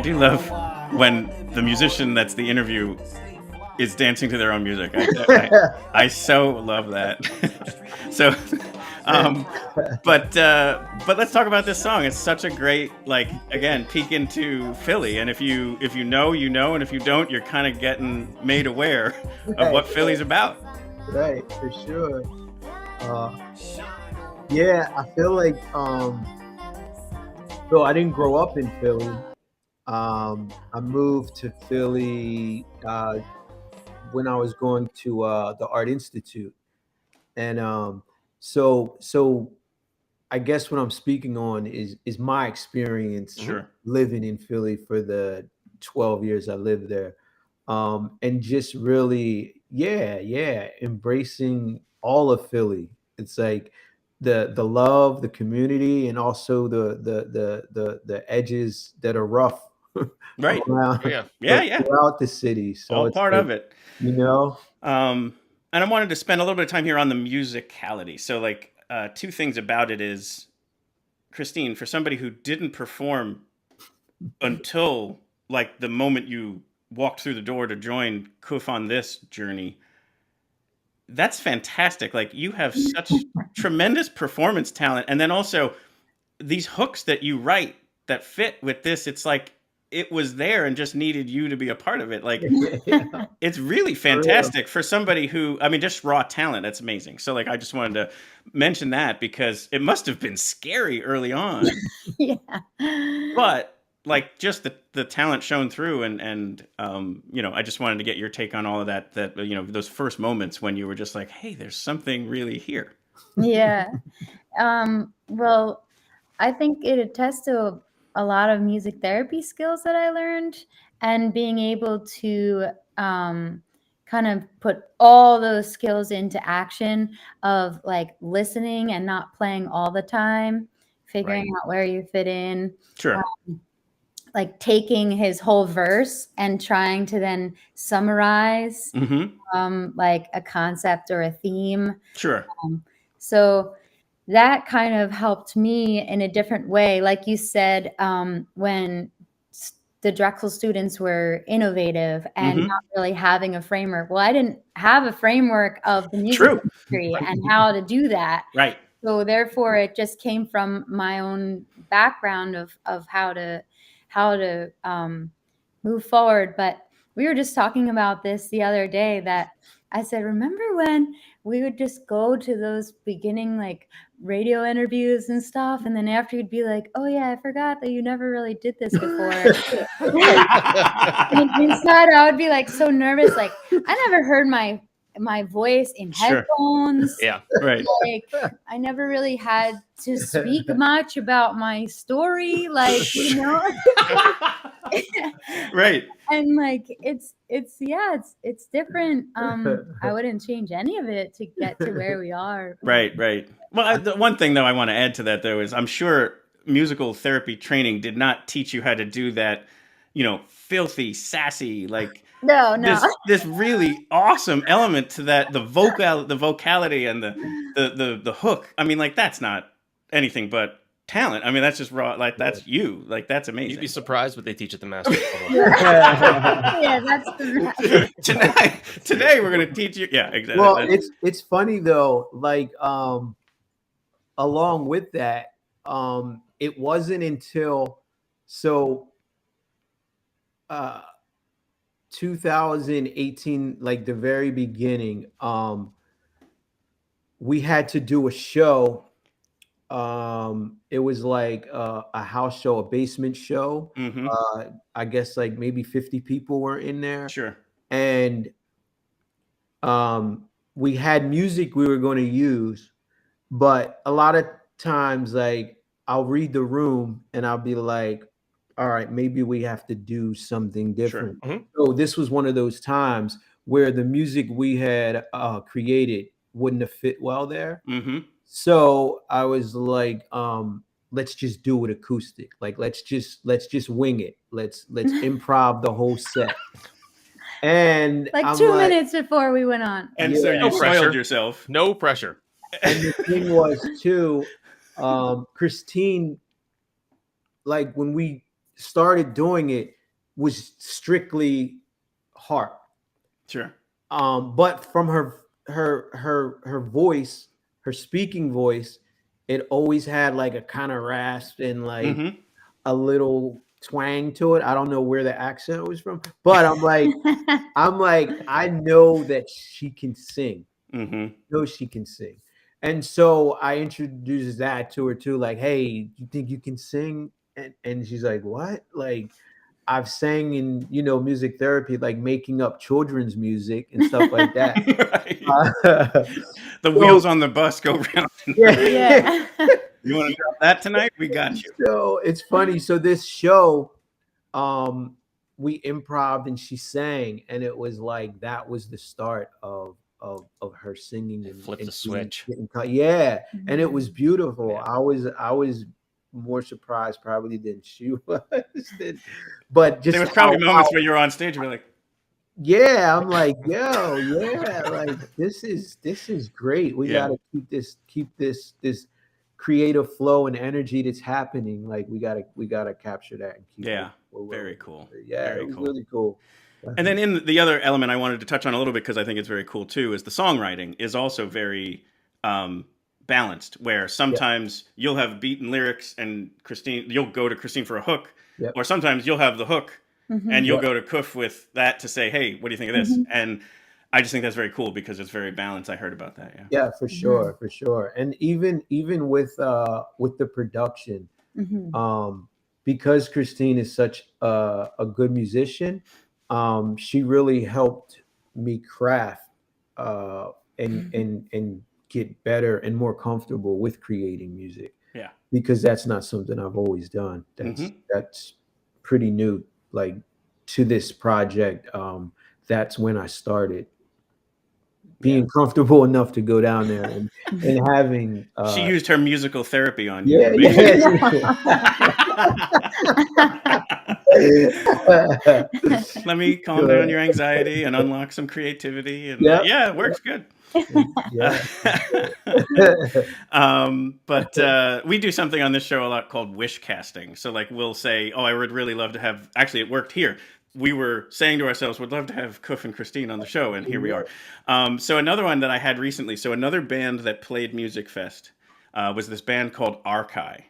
do love when the musician that's the interview is dancing to their own music. I so love that. So, but let's talk about this song. It's such a great, like, again, peek into Philly. And if you know, you know, and if you don't, you're kind of getting made aware of what Philly's about. Right, for sure. Yeah, I feel like so I didn't grow up in Philly. I moved to Philly when I was going to the Art Institute, and so I guess what I'm speaking on is my experience living in Philly for the 12 years I lived there, and just really, embracing all of Philly. It's like the love, the community, and also the edges that are rough. Right. Throughout the city. So all it's part like, of it. you know. And I wanted to spend a little bit of time here on the musicality. So, like, two things about it is, Christine, for somebody who didn't perform until like the moment you walked through the door to join Kuf on this journey, that's fantastic. Like, you have such tremendous performance talent, and then also these hooks that you write that fit with this. It's like it was there and just needed you to be a part of it. Like, it's really fantastic for somebody who, I mean, just raw talent. That's amazing. So, like, I just wanted to mention that because it must have been scary early on. Yeah. But like, just the talent shown through, and you know, I just wanted to get your take on all of that, you know, those first moments when you were just like, hey, there's something really here. Yeah. Well, I think it attests to a lot of music therapy skills that I learned, and being able to kind of put all those skills into action of like listening and not playing all the time, figuring out where you fit in. Sure. Like taking his whole verse and trying to then summarize like a concept or a theme. Sure. So that kind of helped me in a different way. Like you said, when the Drexel students were innovative and not really having a framework. Well, I didn't have a framework of the music industry and how to do that. Right. So therefore, it just came from my own background of how to move forward. But we were just talking about this the other day, that I said, remember when we would just go to those beginning like radio interviews and stuff, and then after you'd be like, oh yeah, I forgot that you never really did this before. And inside I would be like so nervous, like I never heard my voice in headphones. Yeah, right. Like I never really had to speak much about my story, like, you know. Right. And like it's different. I wouldn't change any of it to get to where we are. Right. Well, the one thing though I want to add to that though is I'm sure musical therapy training did not teach you how to do that, you know, filthy, sassy, like no. This really awesome element to that, the vocality and the hook. I mean, like, that's not anything but talent. I mean, that's just raw. Like, that's you. Like, that's amazing. You'd be surprised what they teach at the master. Yeah, that's the today we're gonna teach you. Yeah, exactly. Well, it's funny though. Like, along with that, it wasn't until 2018, like the very beginning, we had to do a show. It was like a house show, a basement show. I guess like maybe 50 people were in there. Sure. And we had music we were going to use, but a lot of times, like, I'll read the room and I'll be like, all right, maybe we have to do something different. Sure. So this was one of those times where the music we had created wouldn't have fit well there. So I was like, let's just do it acoustic. Like, let's just wing it. Let's improv the whole set. And like I'm 2 minutes before we went on. And so you soiled yourself. No pressure. And the thing was too, Christine, like when we started doing it, was strictly harp. Sure. But from her voice, her speaking voice, it always had like a kind of rasp and like a little twang to it. I don't know where the accent was from, but I'm like, I know that she can sing. Know she can sing. And so I introduced that to her too, like, hey, you think you can sing? And she's like, what? Like, I've sang in, music therapy, like making up children's music and stuff like that. The wheels on the bus go round. Yeah. You want to drop that tonight? We got you. So it's funny. So this show, we improv and she sang, and it was like that was the start of her singing and flip the switch. Yeah, and it was beautiful. Yeah. I was more surprised probably than she was. But just there was probably moments where you're on stage and you're like, yeah, I'm like, yo, yeah, like this is great. We gotta keep this creative flow and energy that's happening. Like we gotta capture that and keep it. Very cool. Yeah, very it was cool. Really cool. And then in the other element I wanted to touch on a little bit, because I think it's very cool too, is the songwriting is also very balanced, where sometimes you'll have beat and lyrics and you'll go to Christine for a hook, or sometimes you'll have the hook and you'll go to Kuf with that to say, hey, what do you think of this? And I just think that's very cool because it's very balanced. I heard about that. Yeah, for sure, for sure. And even with the production, because Christine is such a good musician, she really helped me craft and get better and more comfortable with creating music. Yeah, because that's not something I've always done. That's pretty new, like to this project. That's when I started being comfortable enough to go down there and having. She used her musical therapy on you. Let me calm down your anxiety and unlock some creativity. And it works good. But we do something on this show a lot called wish casting. So like we'll say, oh, I would really love to have, actually it worked here. We were saying to ourselves, we'd love to have Kuf and Christine on the show, and here we are. So another one that I had recently, so another band that played Musikfest was this band called Archive.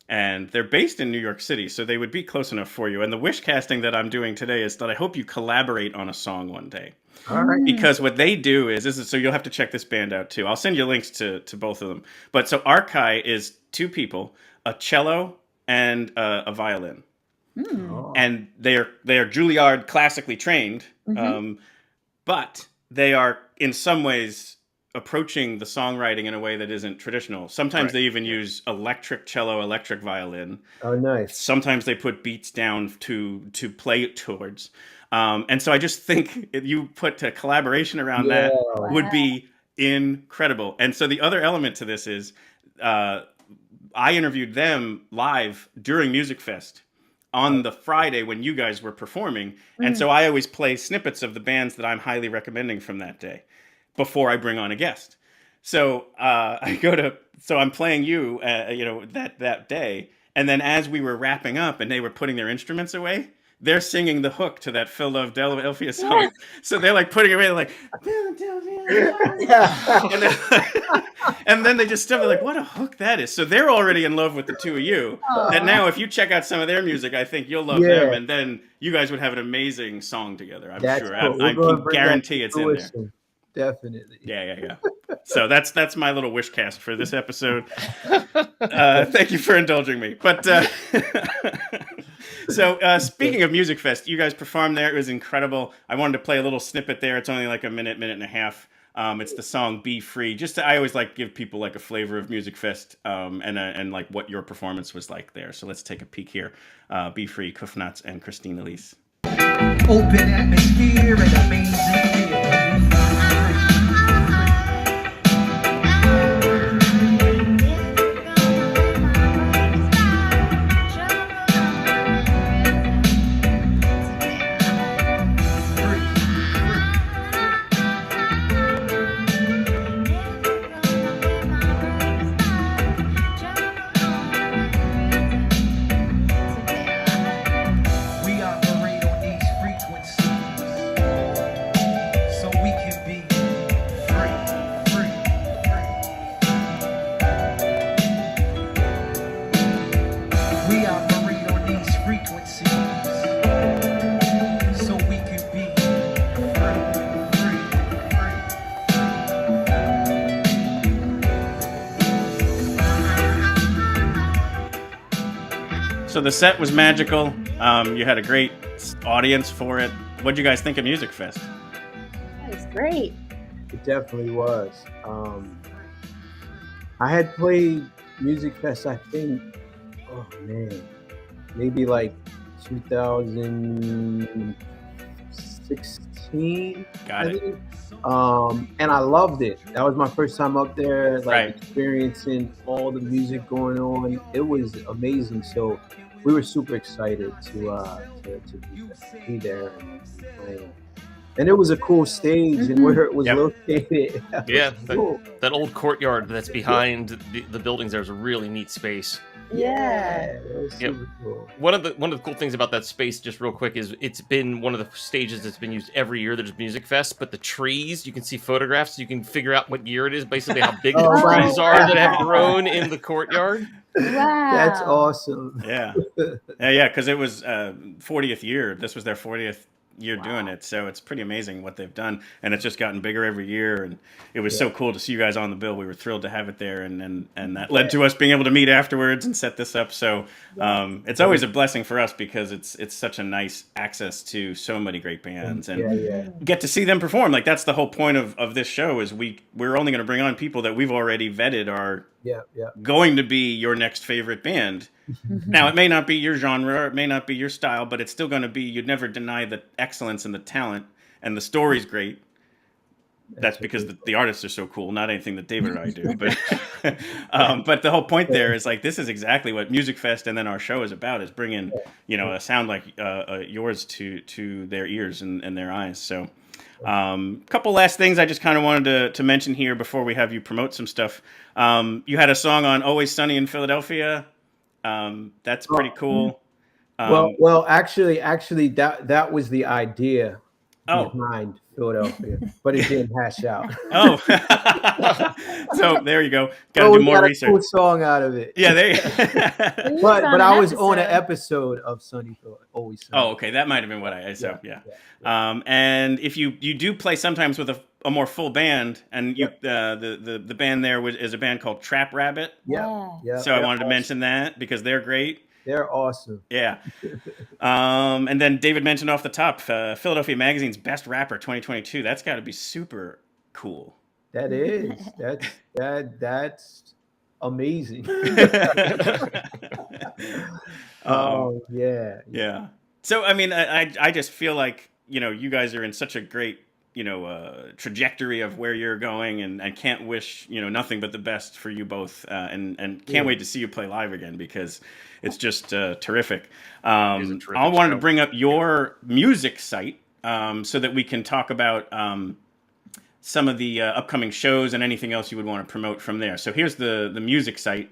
And they're based in New York City, so they would be close enough for you. And the wish casting that I'm doing today is that I hope you collaborate on a song one day. All right. Because what they do is so you'll have to check this band out too. I'll send you links to both of them. But so Archive is two people, a cello and a violin. And they are Juilliard classically trained, but they are in some ways approaching the songwriting in a way that isn't traditional. Sometimes they even use electric cello, electric violin. Oh, nice. Sometimes they put beats down to play it towards. And so I just think if you put a collaboration around that would be incredible. And so the other element to this is I interviewed them live during Musikfest on the Friday when you guys were performing. And so I always play snippets of the bands that I'm highly recommending from that day before I bring on a guest. So I'm playing you, that day. And then as we were wrapping up and they were putting their instruments away, they're singing the hook to that PhiLOVEdelphia song. Yeah. So they're like putting it away, like, and then they just stop, like, what a hook that is. So they're already in love with the two of you. That now if you check out some of their music, I think you'll love them. And then you guys would have an amazing song together. I'm sure. I guarantee it's in there. Definitely. Yeah. So that's my little wish cast for this episode. Thank you for indulging me. But so speaking of Musikfest, you guys performed there. It was incredible. I wanted to play a little snippet there. It's only like a minute and a half. It's the song "Be Free." I always like give people like a flavor of Musikfest and like what your performance was like there. So let's take a peek here. "Be Free," Kuf, Knotz, and Christine Elise. Open atmosphere and amazing. So the set was magical. You had a great audience for it. What'd you guys think of Musikfest? That was great. It definitely was. I had played Musikfest, I think, oh man, maybe like 2016. Got it. And I loved it. That was my first time up there, like Right. experiencing all the music going on. It was amazing. So we were super excited to be there and play. And it was a cool stage, and where it was located. Yeah, cool. that old courtyard that's behind the buildings there is a really neat space. Yeah. It was Yep. super cool. One of the cool things about that space, just real quick, is it's been one of the stages that's been used every year. There's Musikfest, but the trees, you can see photographs, you can figure out what year it is, basically how big the trees are that have grown in the courtyard. Wow. That's awesome. Yeah. Yeah, because it was 40th year. This was their 40th year doing it, so it's pretty amazing what they've done, and it's just gotten bigger every year, and it was so cool to see you guys on the bill. We were thrilled to have it there, and that led to us being able to meet afterwards and set this up. So it's always a blessing for us because it's such a nice access to so many great bands and get to see them perform. Like that's the whole point of this show is we're only going to bring on people that we've already vetted are going to be your next favorite band. Now, it may not be your genre, or it may not be your style, but it's still going to be, you'd never deny the excellence and the talent, and the story's great. That's because the artists are so cool, not anything that David or I do. But the whole point there is like, this is exactly what Musikfest and then our show is about, is bringing, a sound like yours to their ears and their eyes. So couple last things I just kind of wanted to mention here before we have you promote some stuff. You had a song on Always Sunny in Philadelphia. That's pretty cool. Well, actually, that was the idea behind Philadelphia, but it didn't hash out. Oh, so there you go. Got to do more research. A cool song out of it. Yeah, there. but I was on an episode of Sunny Always Sunny. Oh, okay, that might have been what I said. Yeah. And if you do play sometimes with a more full band, and you the band there is a band called Trap Rabbit. Yeah. So I wanted to mention that because they're great. They're awesome. Yeah. And then David mentioned off the top, Philadelphia Magazine's Best Rapper 2022. That's got to be super cool. That is. That's amazing. Yeah. So I mean, I just feel like you guys are in such a great trajectory of where you're going, and can't wish nothing but the best for you both, and can't wait to see you play live again because it's just terrific. I wanted to bring up your music site so that we can talk about some of the upcoming shows and anything else you would want to promote from there. So here's the music site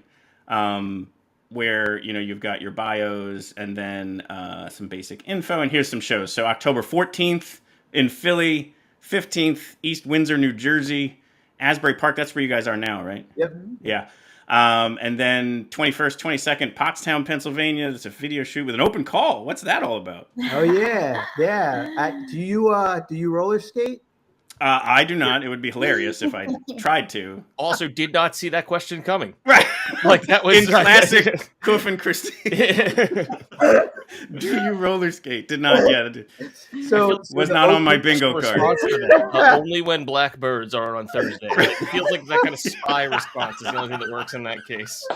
where you've got your bios and then some basic info, and here's some shows. So October 14th in Philly, 15th East Windsor, New Jersey, Asbury Park. That's where you guys are now, right? Yep. Yeah. And then 21st, 22nd, Pottstown, Pennsylvania. It's a video shoot with an open call. What's that all about? Oh yeah. Do you roller skate? I do not. It would be hilarious if I tried to. Also, did not see that question coming. Right. Like that was in classic Kuf and Christine. Do you roller skate? Did not yet. So was not on my bingo card. Only when black birds are on Thursday. It feels like that kind of spy response is the only thing that works in that case.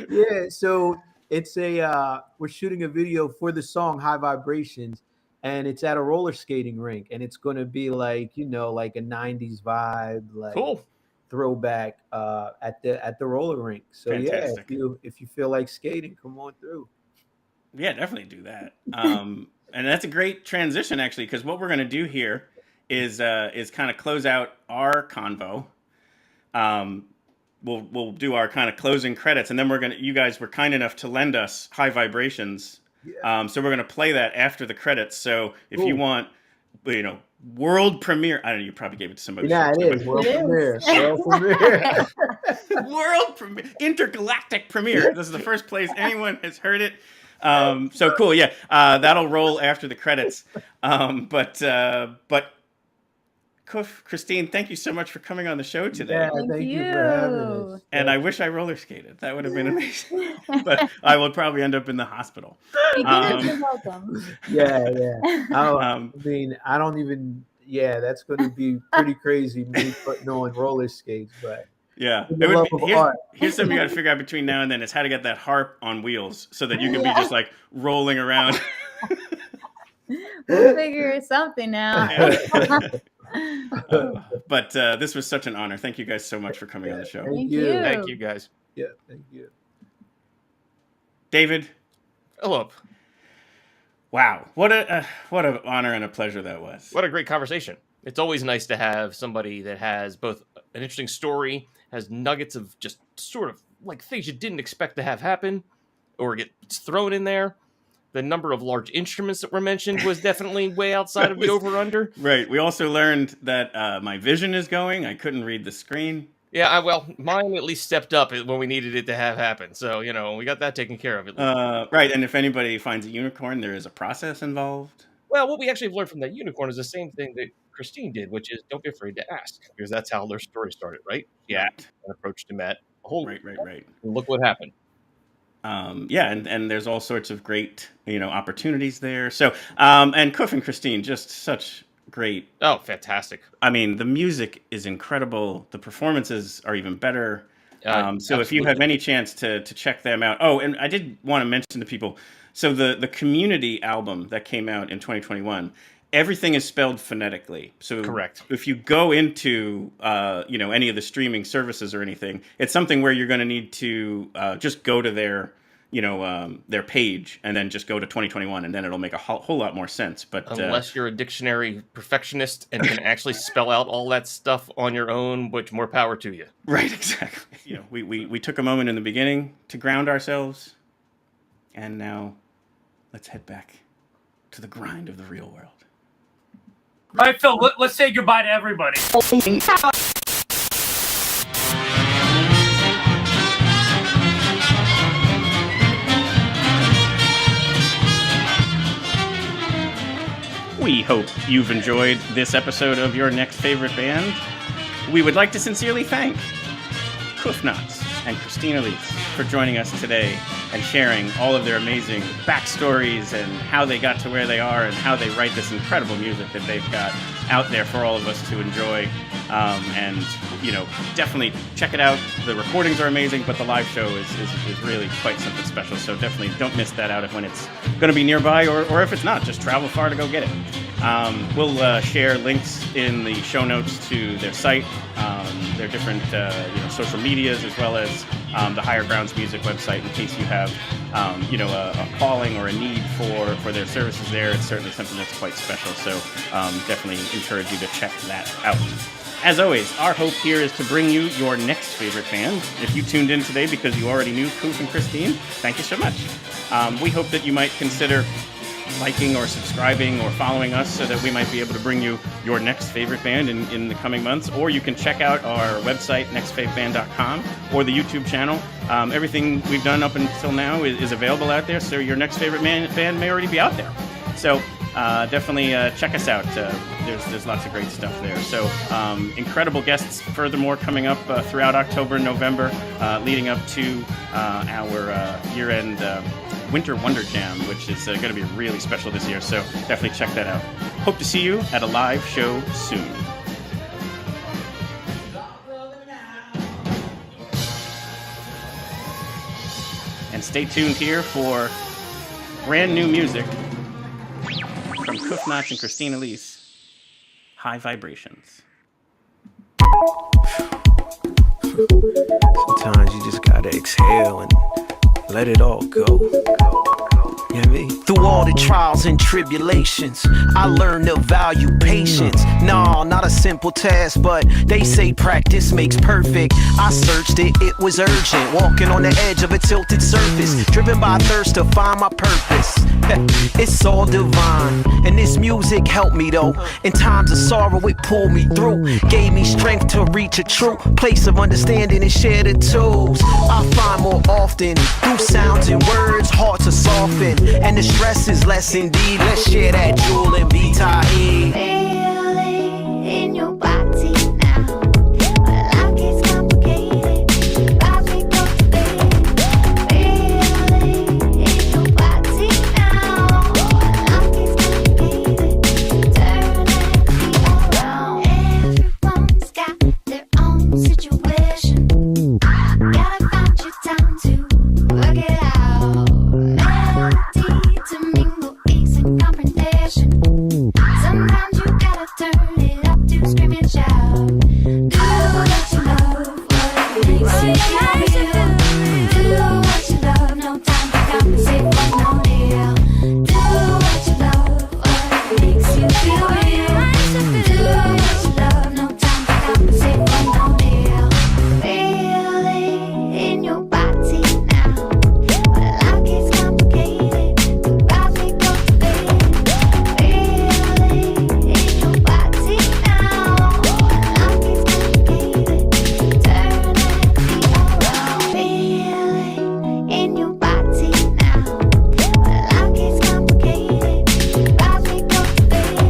Yeah. So it's we're shooting a video for the song High Vibrationz. And it's at a roller skating rink, and it's going to be like like a 90s vibe, like cool throwback at the roller rink. So fantastic. Yeah, if you feel like skating, come on through. Yeah, definitely do that. And that's a great transition actually, because what we're going to do here is kind of close out our convo. We'll do our kind of closing credits, and then you guys were kind enough to lend us High Vibrationz. Yeah. So we're going to play that after the credits. So if you want, world premiere, I don't know, you probably gave it to somebody. Yeah, it is. World premiere. World premiere. World premiere. Intergalactic premiere. This is the first place anyone has heard it. So cool. Yeah. That'll roll after the credits. But Kuf, Christine, thank you so much for coming on the show today. Yeah, thank you for having us. And I wish I roller skated. That would have been amazing. But I will probably end up in the hospital. You're welcome. Yeah. I mean, I don't even. Yeah, that's going to be pretty crazy. Me putting on roller skates, but. Yeah. Here's something you got to figure out between now and then is how to get that harp on wheels so that you can be just like rolling around. We'll figure something out. But this was such an honor. Thank you guys so much for coming on the show. Thank you. Thank you, guys. Yeah, thank you. David. Hello. Wow. What an honor and a pleasure that was. What a great conversation. It's always nice to have somebody that has both an interesting story, has nuggets of just sort of like things you didn't expect to have happen or get thrown in there. The number of large instruments that were mentioned was definitely way outside of the over-under. Right. We also learned that my vision is going. I couldn't read the screen. Yeah, well, mine at least stepped up when we needed it to have happen. So, we got that taken care of. At least. Right. And if anybody finds a unicorn, there is a process involved. Well, what we actually learned from that unicorn is the same thing that Christine did, which is don't be afraid to ask, because that's how their story started, right? Yeah. And approached him at a whole. Right. And look what happened. And there's all sorts of great, opportunities there. So, and Kuf and Christine, just such great. Oh, fantastic. I mean, the music is incredible. The performances are even better. So absolutely. if you have any chance to check them out. Oh, and I did want to mention to people, so the Community album that came out in 2021, everything is spelled phonetically. So correct. If you go into, any of the streaming services or anything, it's something where you're going to need to just go to their page and then just go to 2021, and then it'll make a whole lot more sense. But unless you're a dictionary perfectionist and can actually spell out all that stuff on your own, which more power to you. Right, exactly. We took a moment in the beginning to ground ourselves, and now let's head back to the grind of the real world. All right, Phil, let's say goodbye to everybody. We hope you've enjoyed this episode of Your Next Favorite Band. We would like to sincerely thank Knotz and Christine Elise for joining us today and sharing all of their amazing backstories and how they got to where they are and how they write this incredible music that they've got out there for all of us to enjoy. And definitely check it out. The recordings are amazing, but the live show is really quite something special. So definitely don't miss that out when it's going to be nearby, or if it's not, just travel far to go get it. We'll share links in the show notes to their site, their different social medias, as well as the Higher Grounds Music website in case you have a calling or a need for their services there. It's certainly something that's quite special. So definitely encourage you to check that out. As always, our hope here is to bring you your next favorite band. If you tuned in today because you already knew Kuf and Christine, thank you so much. We hope that you might consider liking or subscribing or following us so that we might be able to bring you your next favorite band in the coming months. Or you can check out our website, nextfaveband.com, or the YouTube channel. Everything we've done up until now is available out there, so your next favorite band may already be out there. So definitely check us out. There's lots of great stuff there. So incredible guests furthermore coming up throughout October and November, leading up to our year-end Winter Wonder Jam, which is going to be really special this year. So definitely check that out. Hope to see you at a live show soon. And stay tuned here for brand new music from Knotz and Christine Elise, High Vibrationz. Sometimes you just gotta exhale and let it all go. You know what I mean? Through all the trials and tribulations, I learned to value patience. No, not a simple task, but they say practice makes perfect. I searched it, it was urgent. Walking on the edge of a tilted surface, driven by thirst to find my purpose. It's all divine, and this music helped me though. In times of sorrow, it pulled me through, gave me strength to reach a true place of understanding and share the tools I find more often through sounds and words. Hearts are softened, and the stress is less indeed. Let's share that jewel and be tied. Feeling in your body now. Well, life gets complicated. Drive me go to bed. Feel it in your body now. Well, life gets complicated. Turn that beat around. Everyone's got their own situation. Gotta find your time to work it out. Melody to mingle, ease and confrontation. Sometimes you gotta turn it up to scream and shout. Do what you love, what makes you feel. Do what you love, no time to compensate for no deal. Do what you love, what makes you feel real. Do what you love, no time to compensate for no deal. Feel it in your body now. Well, life gets complicated. Drive me go to bed. Feel it in your body now. Well, life gets complicated. Turn that beat around. Feel it in your body now. Well, life gets complicated. Drive me go to bed.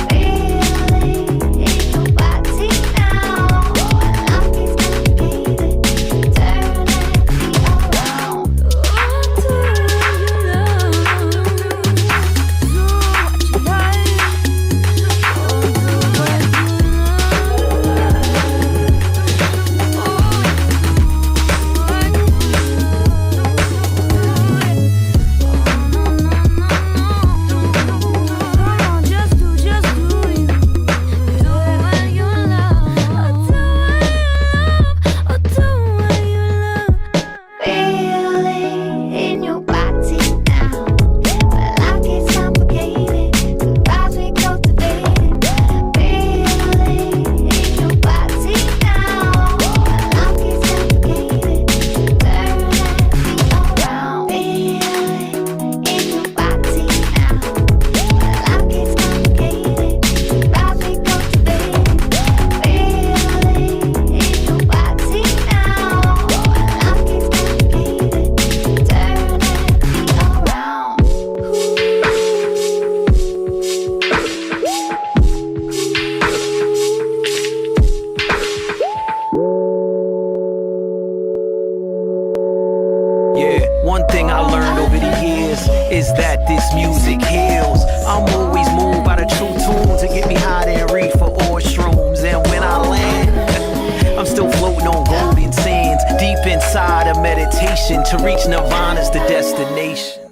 Feel it in your body now. Well, life gets complicated. Turn that beat around. Feel it in your body now. Well, life gets complicated. Drive me go to bed. Feel it in your body now. Well, life gets complicated. Turn that beat around. Feel it in your body now. Well, life gets complicated. Drive me go to bed. Feel it in your body now. Well, life gets complicated. Turn that beat around. Yeah, one thing I learned over the years is that this music heals. I'm always moved by the true tune to get me high and read for all shrooms. And when I land, I'm still floating on golden sands, deep inside a meditation to reach nirvana's the destination.